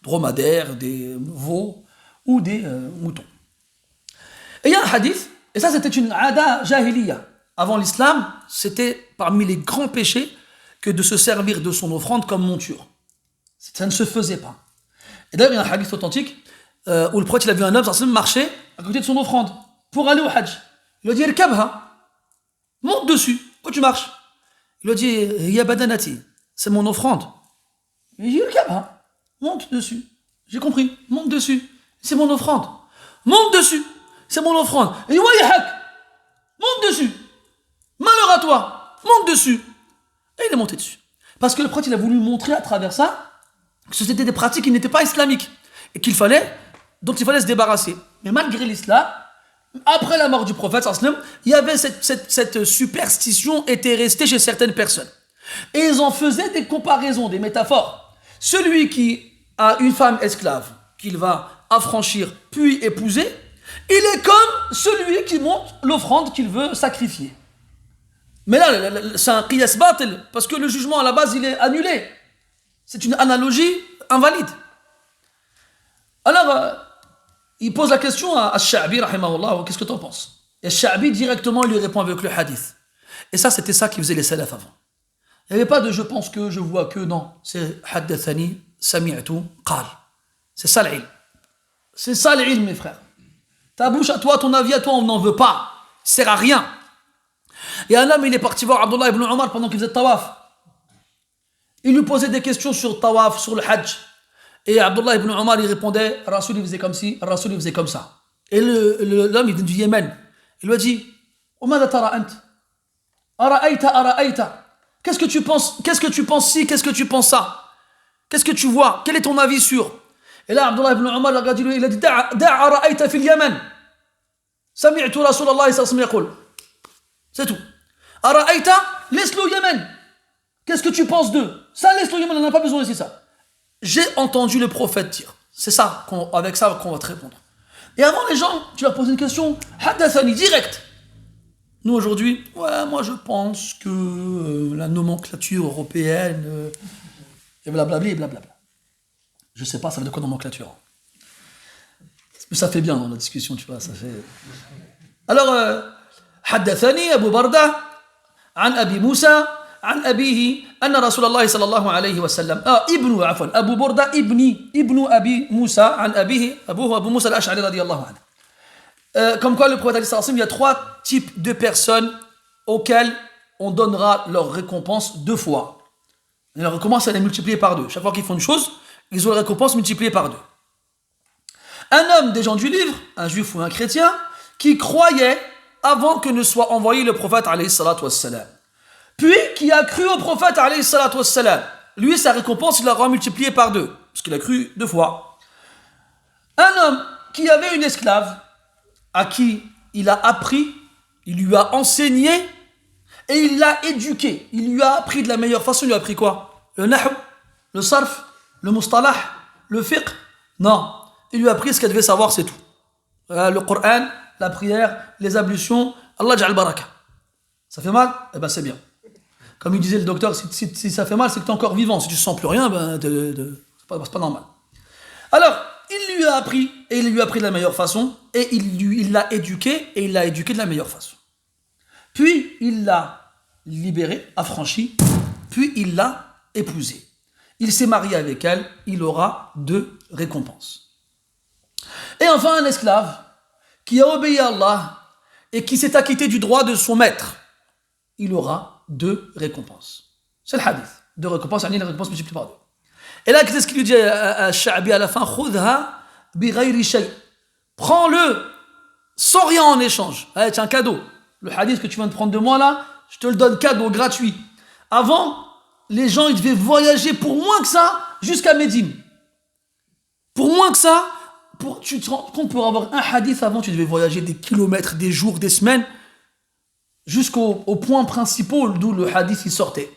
dromadaires, des veaux ou des moutons. Et il y a un hadith, et ça c'était une ada jahiliya. Avant l'islam, c'était parmi les grands péchés que de se servir de son offrande comme monture. Ça ne se faisait pas. Et d'ailleurs, il y a un hadith authentique où le prophète il a vu un homme marcher à côté de son offrande pour aller au hajj. Il lui a dit Irkabha, monte dessus, pourquoi tu marches? Il lui a dit Ya badanati, c'est mon offrande. Il lui a dit Irkabha, monte dessus. J'ai compris, monte dessus, c'est mon offrande. Monte dessus, c'est mon offrande. Il dit Wayhak, monte dessus, malheur à toi, monte dessus. Et il est monté dessus. Parce que le prophète il a voulu montrer à travers ça que c'était des pratiques qui n'étaient pas islamiques et dont il fallait se débarrasser. Mais malgré l'islam, après la mort du prophète, il y avait cette superstition était restée chez certaines personnes. Et ils en faisaient des comparaisons, des métaphores. Celui qui a une femme esclave, qu'il va affranchir puis épouser, il est comme celui qui monte l'offrande qu'il veut sacrifier. Mais là, c'est un qiyas batil, parce que le jugement à la base, il est annulé. C'est une analogie invalide. Alors, il pose la question à Sha'bi, rahimahullah, qu'est-ce que tu en penses? Et Sha'bi directement lui répond avec le hadith. Et ça, c'était ça qui faisait les salafs avant. Il n'y avait pas de je pense que, je vois que, non. C'est haddathani, sami'tu, qal. C'est ça l'ilm. C'est ça l'ilm, mes frères. Ta bouche à toi, ton avis à toi, on n'en veut pas. Ça sert à rien. Et un homme, il est parti voir Abdullah ibn Omar pendant qu'il faisait tawaf. Il lui posait des questions sur le tawaf, sur le hajj. Et Abdullah ibn Omar, il répondait, Rasoul, il faisait comme ci, Rasoul, il faisait comme ça. Et l'homme, il vient du Yémen. Il lui a dit, Omada tara ant? Ara'aita. Qu'est-ce que tu penses ci, qu'est-ce que tu penses ça? Qu'est-ce que tu vois? Quel est ton avis sur? Et là, Abdullah ibn Omar, il a dit, Da'a ara'aita fil Yémen. Sami'tu Rasulallah sallallahu alayhi wa. C'est tout. Ara'aita, laisse-le au Yémen. Qu'est-ce que tu penses d'eux? Ça, laisse-le au Yémen, on n'a pas besoin de ça. J'ai entendu le prophète dire. C'est ça, avec ça qu'on va te répondre. Et avant les gens, tu leur poses une question, haddathani, direct. Nous aujourd'hui, ouais, moi je pense que la nomenclature européenne, et blablabla, et blablabla. Je sais pas, ça veut dire quoi nomenclature? Mais ça fait bien dans la discussion, tu vois, ça fait... Alors, حدثني أبو بردة عن أبي موسى عن أبيه أن رسول الله صلى الله عليه وسلم أبو بردة ابن أبي موسى عن أبيه أبوه أبو موسى الأشعري رضي الله عنه. Comme quoi le prophète il y a trois types de personnes auxquelles on donnera leur récompense deux fois. Et leur récompense elle est multipliée par deux. Chaque fois qu'ils font une chose, ils ont la récompense multipliée par deux. Un homme des gens du livre, un juif ou un chrétien, qui croyait avant que ne soit envoyé le prophète alayhi salatu wassalam. Puis qui a cru au prophète alayhi salatu wassalam. Lui, sa récompense, il l'aura multipliée par deux, parce qu'il a cru deux fois. Un homme qui avait une esclave, à qui il a appris, il lui a enseigné, et il l'a éduqué. Il lui a appris de la meilleure façon. Il lui a appris quoi? Le nahu, le sarf, le mustalah, le fiqh? Non. Il lui a appris ce qu'elle devait savoir, c'est tout. Le Coran, la prière, les ablutions, Allah ja'al baraka. Ça fait mal? Eh ben c'est bien. Comme il disait le docteur, si ça fait mal, c'est que tu es encore vivant. Si tu ne sens plus rien, ben, c'est pas normal. Alors, il lui a appris, et il lui a appris de la meilleure façon, et il l'a éduqué, et il l'a éduqué de la meilleure façon. Puis, il l'a libéré, affranchi, puis il l'a épousée. Il s'est marié avec elle, il aura deux récompenses. Et enfin, un esclave qui a obéi à Allah et qui s'est acquitté du droit de son maître, il aura deux récompenses. C'est le hadith. Deux récompenses, une récompense multipliée par deux. Et là, qu'est-ce qu'il lui dit à Sha'bi à la fin? Khudha bi ghayri shay. Prends-le sans rien en échange. C'est un cadeau. Le hadith que tu viens de prendre de moi là, je te le donne cadeau, gratuit. Avant, les gens ils devaient voyager pour moins que ça jusqu'à Médine. Pour moins que ça, tu te rends compte, pour avoir un hadith avant, tu devais voyager des kilomètres, des jours, des semaines, jusqu'aux points principaux d'où le hadith il sortait.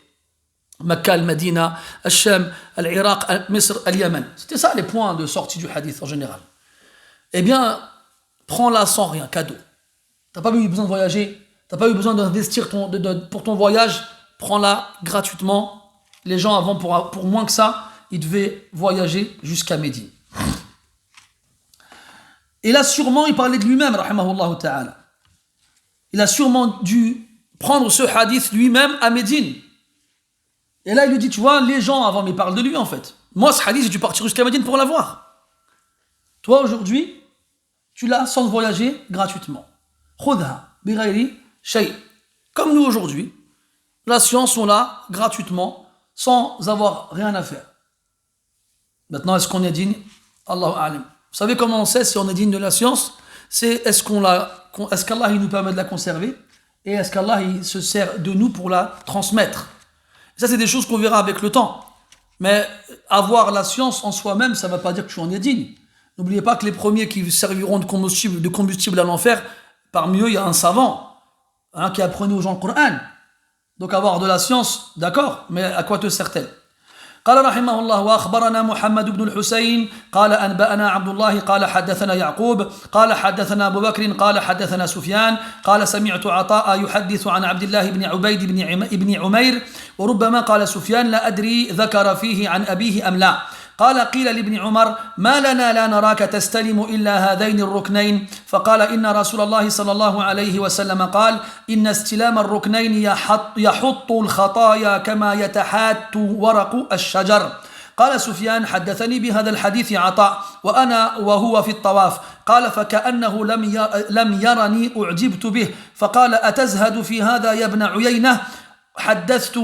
Makkah, al-Madina, al-Sham, al-Iraq, al-Misr, al-Yaman. C'était ça les points de sortie du hadith en général. Eh bien, prends-la sans rien, cadeau. T'as pas eu besoin de voyager, t'as pas eu besoin d'investir pour ton voyage, prends-la gratuitement. Les gens avant, pour moins que ça, il devait voyager jusqu'à Médine. Et là, sûrement, il parlait de lui-même, rahimahullah ta'ala. Il a sûrement dû prendre ce hadith lui-même à Médine. Et là, il lui dit, tu vois, les gens avant, mais ils parlent de lui en fait. Moi, ce hadith, j'ai dû partir jusqu'à Médine pour l'avoir. Toi, aujourd'hui, tu l'as sans voyager gratuitement. Khudha, bighayri shay. Comme nous aujourd'hui, la science, on l'a gratuitement, sans avoir rien à faire. Maintenant, est-ce qu'on est digne? Allahu a'lam. Vous savez comment on sait si on est digne de la science? C'est est-ce qu'Allah il nous permet de la conserver et est-ce qu'Allah il se sert de nous pour la transmettre. Et ça, c'est des choses qu'on verra avec le temps. Mais avoir la science en soi-même, ça ne veut pas dire que tu en es digne. N'oubliez pas que les premiers qui serviront de combustible à l'enfer, parmi eux, il y a un savant qui apprenait aux gens le Coran. Donc avoir de la science, d'accord, mais à quoi te sert-elle? قال رحمه الله وأخبرنا محمد بن الحسين قال أنبأنا عبد الله قال حدثنا يعقوب قال حدثنا أبو بكر قال حدثنا سفيان قال سمعت عطاء يحدث عن عبد الله بن عبيد بن عمير وربما قال سفيان لا أدري ذكر فيه عن أبيه أم لا قال قيل لابن عمر ما لنا لا نراك تستلم إلا هذين الركنين فقال إن رسول الله صلى الله عليه وسلم قال إن استلام الركنين يحط الخطايا كما يتحات ورق الشجر قال سفيان حدثني بهذا الحديث عطاء وهو في الطواف قال فكأنه لم يرني أعجبت به فقال أتزهد في هذا يا ابن عيينة حدثت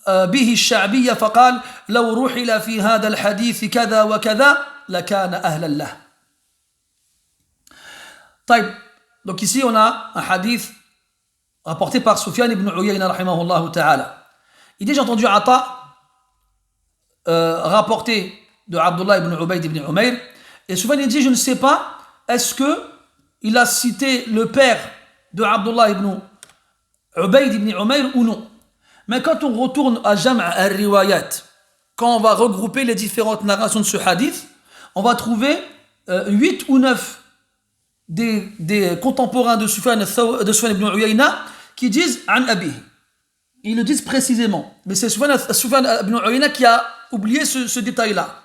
به الشعبية فقال لو رحل في هذا الحديث كذا وكذا لكان أهلا له. طيب, donc ici on a un hadith rapporté par Sufyan ibn Uyayna rahimahullah ta'ala. Il dit j'ai entendu Ata rapporté de Abdullah ibn Ubayd ibn Umayr et Sufyan il dit je ne sais pas est-ce que il a cité le père de Abdullah ibn Ubayd ibn Umayr ou non. Mais quand on retourne à Jam' al-Riwayat, quand on va regrouper les différentes narrations de ce hadith, on va trouver 8 ou 9 des contemporains de Sufyan ibn Uyayna qui disent an Abi. Ils le disent précisément. Mais c'est Sufyan ibn Uyayna qui a oublié ce détail-là.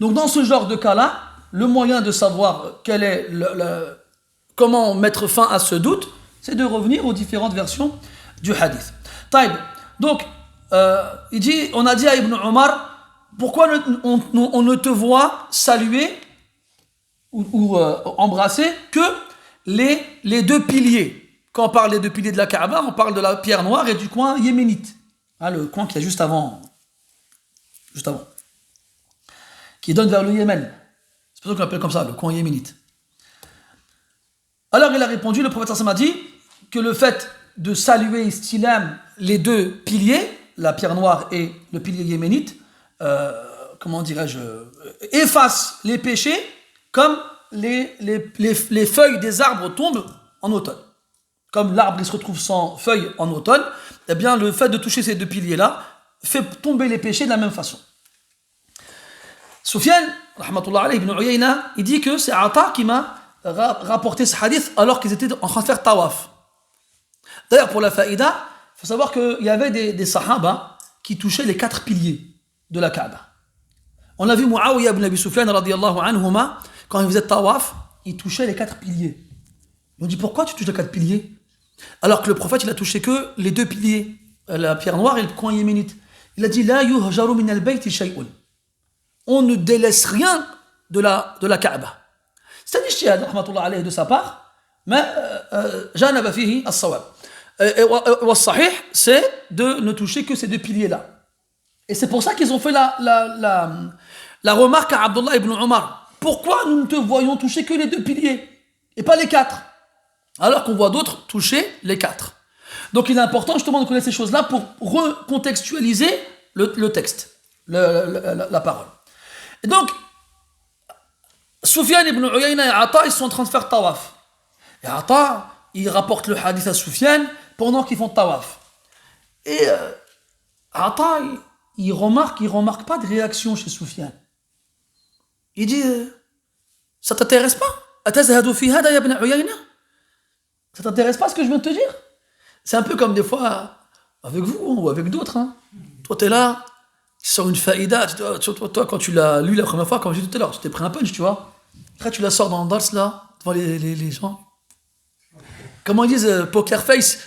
Donc dans ce genre de cas-là, le moyen de savoir comment mettre fin à ce doute, c'est de revenir aux différentes versions du hadith. Taïb. Donc, il dit, on a dit à Ibn Omar, pourquoi on ne te voit saluer ou embrasser que les deux piliers. Quand on parle des deux piliers de la Kaaba, on parle de la pierre noire et du coin yéménite. Le coin qui est juste avant, qui donne vers le Yémen. C'est pour ça qu'on l'appelle comme ça, le coin yéménite. Alors il a répondu, le prophète sallallahu alayhi wa sallam a dit que le fait de saluer istilam les deux piliers, la pierre noire et le pilier yéménite, comment dirais-je, efface les péchés comme les feuilles des arbres tombent en automne. Comme l'arbre il se retrouve sans feuilles en automne, eh bien le fait de toucher ces deux piliers-là fait tomber les péchés de la même façon. Sufyan, rahmatullah alayhi, ibn Uyayna, il dit que c'est Ata qui m'a rapporté ce hadith alors qu'ils étaient en train de faire tawaf. D'ailleurs, pour la faïda, il faut savoir qu'il y avait des sahaba qui touchaient les 4 piliers de la Kaaba. On a vu Muawiyah ibn Abi Sufyan, radiyallahu anhuma, quand il faisait tawaf, il touchait les 4 piliers. On dit pourquoi tu touches les 4 piliers? Alors que le prophète, il a touché que les 2 piliers, la pierre noire et le coin yéménite. Il a dit la yuhjaru min al-bayti shay'un. On ne délaisse rien de la Kaaba. C'est un ijtihad, rahmatullah alayhi, de sa part, mais janaba fihi as-sawab. Et sahih, c'est de ne toucher que ces 2 piliers-là. Et c'est pour ça qu'ils ont fait la remarque à Abdullah ibn Omar. Pourquoi nous ne te voyons toucher que les 2 piliers et pas les 4? Alors qu'on voit d'autres toucher les 4. Donc il est important justement de connaître ces choses-là pour recontextualiser le texte, la parole. Et donc, Sufyan ibn Uyayna et Ata, ils sont en train de faire tawaf. Et Ata, il rapporte le hadith à Sufyan pendant qu'ils font tawaf. Et Ata, il remarque pas de réaction chez Sufyan. Il dit, ça t'intéresse pas? Atazhadu fi hada ya ibn Uyayna? Ça t'intéresse pas ce que je viens de te dire? C'est un peu comme des fois avec vous ou avec d'autres. Hein. Toi t'es là, il sort une faïda, toi, quand tu l'as lu la première fois, comme j'ai dit tout à l'heure, tu t'es pris un punch, tu vois. Après, tu la sors dans le dars, là, devant les gens. Comment ils disent, poker face.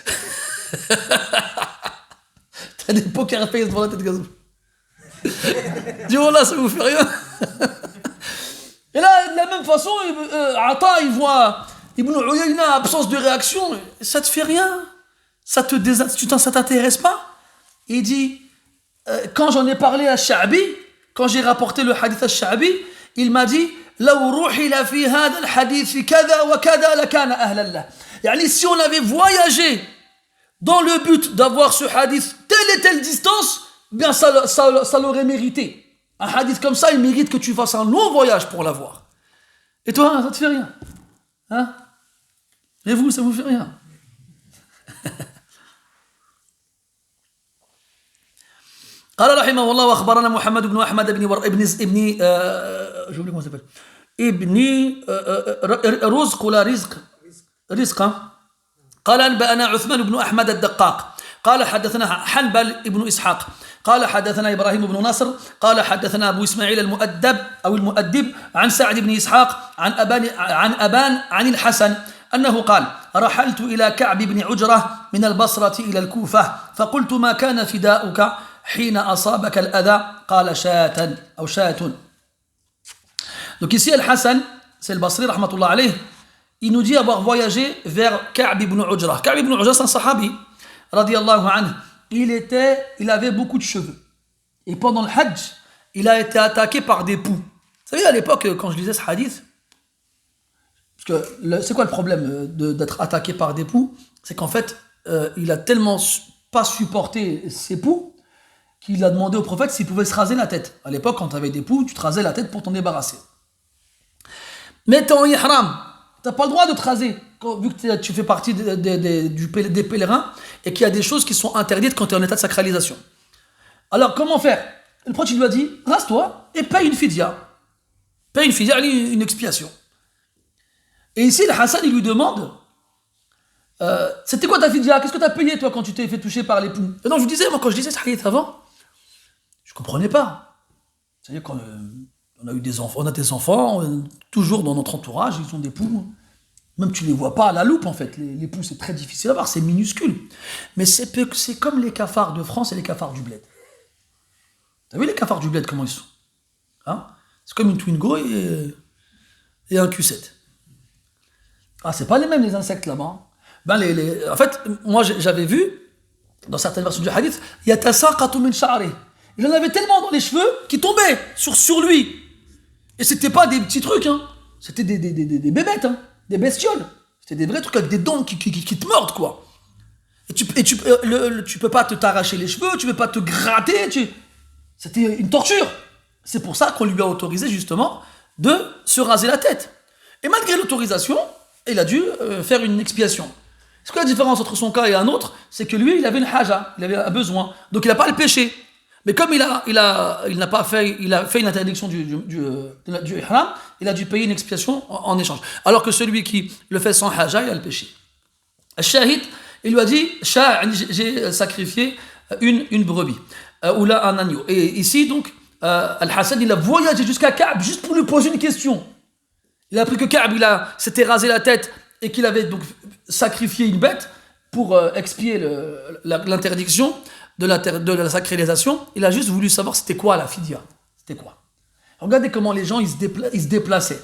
T'as des poker face devant la tête, gazou. Dis, oh là, ça vous fait rien. Et là, de la même façon, Ata, il voit Ibn Uyayna, absence de réaction, ça te fait rien. Ça t'intéresse pas. Il dit, quand j'en ai parlé à Sha'bi, quand j'ai rapporté le hadith à Sha'bi, il m'a dit, لو رحل في هذا الحديث كذا وكذا لكان أهلا له. يعني si on avait voyagé dans le but d'avoir ce hadith telle et telle distance, bien ça l'aurait mérité. Un hadith comme ça, il mérite que tu fasses un long voyage pour l'avoir. Et toi, ça te fait rien. Hein? Et vous, ça vous fait rien. قال رحمه الله واخبرنا محمد بن احمد ابن رزق ولا رزق قال انبانا عثمان بن احمد الدقاق قال حدثنا حنبل بن اسحاق قال حدثنا ابراهيم بن نصر قال حدثنا ابو اسماعيل المؤدب عن سعد بن اسحاق عن ابان عن الحسن انه قال رحلت الى كعب بن عجره من البصره الى الكوفه فقلت ما كان فداؤك حين أصابك الأذى قال شاة أو شاة. Donc ici Al-Hassan, c'est le Basri rahmatullah alayh, il nous dit avoir voyagé vers Ka'b ibn Ujrah. Ka'b ibn Ujrah, c'est un sahabi radiyallahu anhu. Il avait beaucoup de cheveux. Et pendant le Hajj, il a été attaqué par des poux. Vous savez, à l'époque, quand je lisais ce hadith, parce que c'est quoi le problème d'être attaqué par des poux? C'est qu'en fait, il a tellement pas supporté ses poux qu'il a demandé au prophète s'il pouvait se raser la tête. À l'époque, quand tu avais des poux, tu te rasais la tête pour t'en débarrasser. Mais t'es en ihram, t'as pas le droit de te raser, vu que tu fais partie des pèlerins, et qu'il y a des choses qui sont interdites quand tu es en état de sacralisation. Alors, comment faire? Le prophète lui a dit, rase-toi et paye une fidya. Paye une fidya, une expiation. Et ici, le Hassan, il lui demande, c'était quoi ta fidya? Qu'est-ce que tu as payé, toi, quand tu t'es fait toucher par les poux? Et non, je vous disais, moi, quand je disais ce hadith avant, je comprenais pas. C'est-à-dire qu'on on a des enfants, toujours dans notre entourage, ils ont des poux. Même tu les vois pas à la loupe en fait. Les poux, c'est très difficile à voir, c'est minuscule. Mais c'est comme les cafards de France et les cafards du bled. T'as vu les cafards du bled, comment ils sont? Hein? C'est comme une Twingo et un Q7. Ah, c'est pas les mêmes les insectes là-bas. Ben, en fait, moi j'avais vu, dans certaines versions du hadith, yatasaqatu min sha'ri. Il en avait tellement dans les cheveux qu'il tombait sur lui. Et c'était pas des petits trucs, hein. C'était des bébêtes, hein. Des bestioles. C'était des vrais trucs avec des dents qui te mordent, quoi. Et tu peux pas t'arracher les cheveux, tu peux pas te gratter. C'était une torture. C'est pour ça qu'on lui a autorisé, justement, de se raser la tête. Et malgré l'autorisation, il a dû faire une expiation. Ce que la différence entre son cas et un autre, c'est que lui, il avait une haja, il avait un besoin. Donc il n'a pas le péché. Mais comme il a fait une interdiction du ihram, il a dû payer une expiation en échange. Alors que celui qui le fait sans haja, il a le péché. Al-Shahid, il lui a dit, j'ai sacrifié une brebis, ou là un agneau. Et ici, donc, Al-Hassan, il a voyagé jusqu'à Ka'b juste pour lui poser une question. Il a appris que Ka'b, s'était rasé la tête et qu'il avait donc sacrifié une bête pour expier l'interdiction de la sacralisation. Il a juste voulu savoir c'était quoi la fidya. C'était quoi. Regardez comment les gens ils se déplaçaient.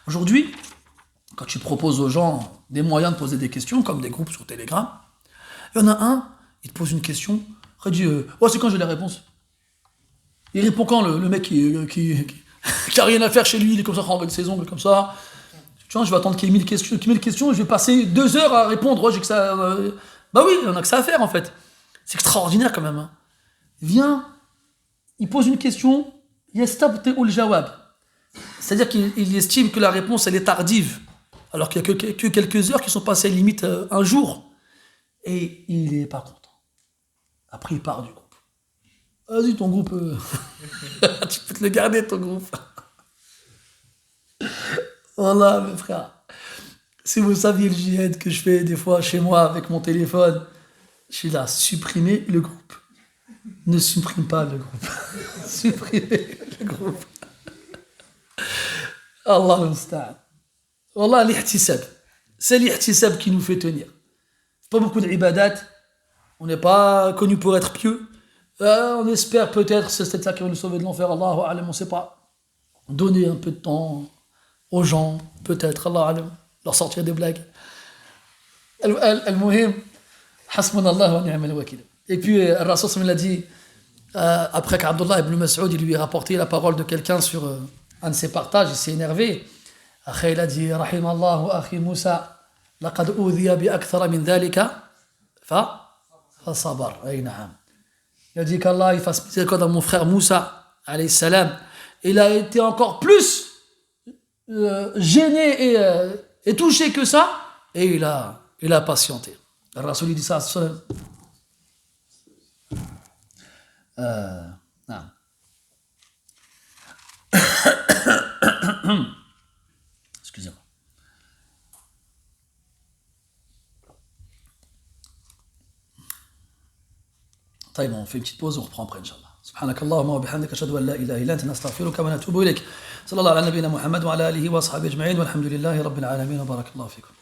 Aujourd'hui, quand tu proposes aux gens des moyens de poser des questions, comme des groupes sur Telegram, il y en a un, il te pose une question, il dit c'est quand j'ai la réponse. Il répond quand le mec qui a rien à faire chez lui, il est comme ça, avec ses ongles comme ça. Tu vois, je vais attendre qu'il y ait 1000 questions, je vais passer 2 heures à répondre. J'ai que ça. Bah oui, on a que ça à faire en fait. C'est extraordinaire quand même. Hein. Viens, il pose une question, yastabti ul jawab. C'est-à-dire qu'il estime que la réponse elle est tardive, alors qu'il n'y a que quelques heures qui sont passées, limite un jour. Et il n'est pas content. Après, il part du groupe. Vas-y, ton groupe, tu peux te le garder, ton groupe. Voilà, mes frères. Si vous saviez le djihad que je fais des fois chez moi avec mon téléphone, je suis là, supprimer le groupe. Ne supprime pas le groupe. Supprimez le groupe. Allah al-Musta'an. Wallah, l'ihtisab. C'est l'ihtisab qui nous fait tenir. Pas beaucoup d'ibadat. On n'est pas connu pour être pieux. On espère peut-être, c'est ça qui va nous sauver de l'enfer. Allahu alam, on ne sait pas. Donner un peu de temps aux gens, peut-être, Allah alam, leur sortir des blagues. Al-Muhim, hasbunallah wa ni'mal wakil. Et puis, le Rasul sallallahu alayhi wa sallam a dit, après qu'Abdullah ibn Mas'ud il lui a rapporté la parole de quelqu'un sur un de ses partages, il s'est énervé. Après, il a dit, rahimallahu akhi Moussa, laqad oudhiya bi akthara min dhalika, fa sabar. Il a dit qu'Allah il fasse miséricorde à mon frère Moussa, alayhi salam. Il a été encore plus gêné et touché que ça, et il a patienté. Le Rasul il dit ça. نعم. Excusez-moi. طيب on fait une petite pause, on reprend après Inch'Allah. سبحانك اللهم وبحمدك أشهد أن لا إله إلا أنت نستغفرك ونتوب إليك. صلى الله على نبينا محمد وعلى آله وأصحابه أجمعين والحمد لله رب العالمين وبارك الله فيكم.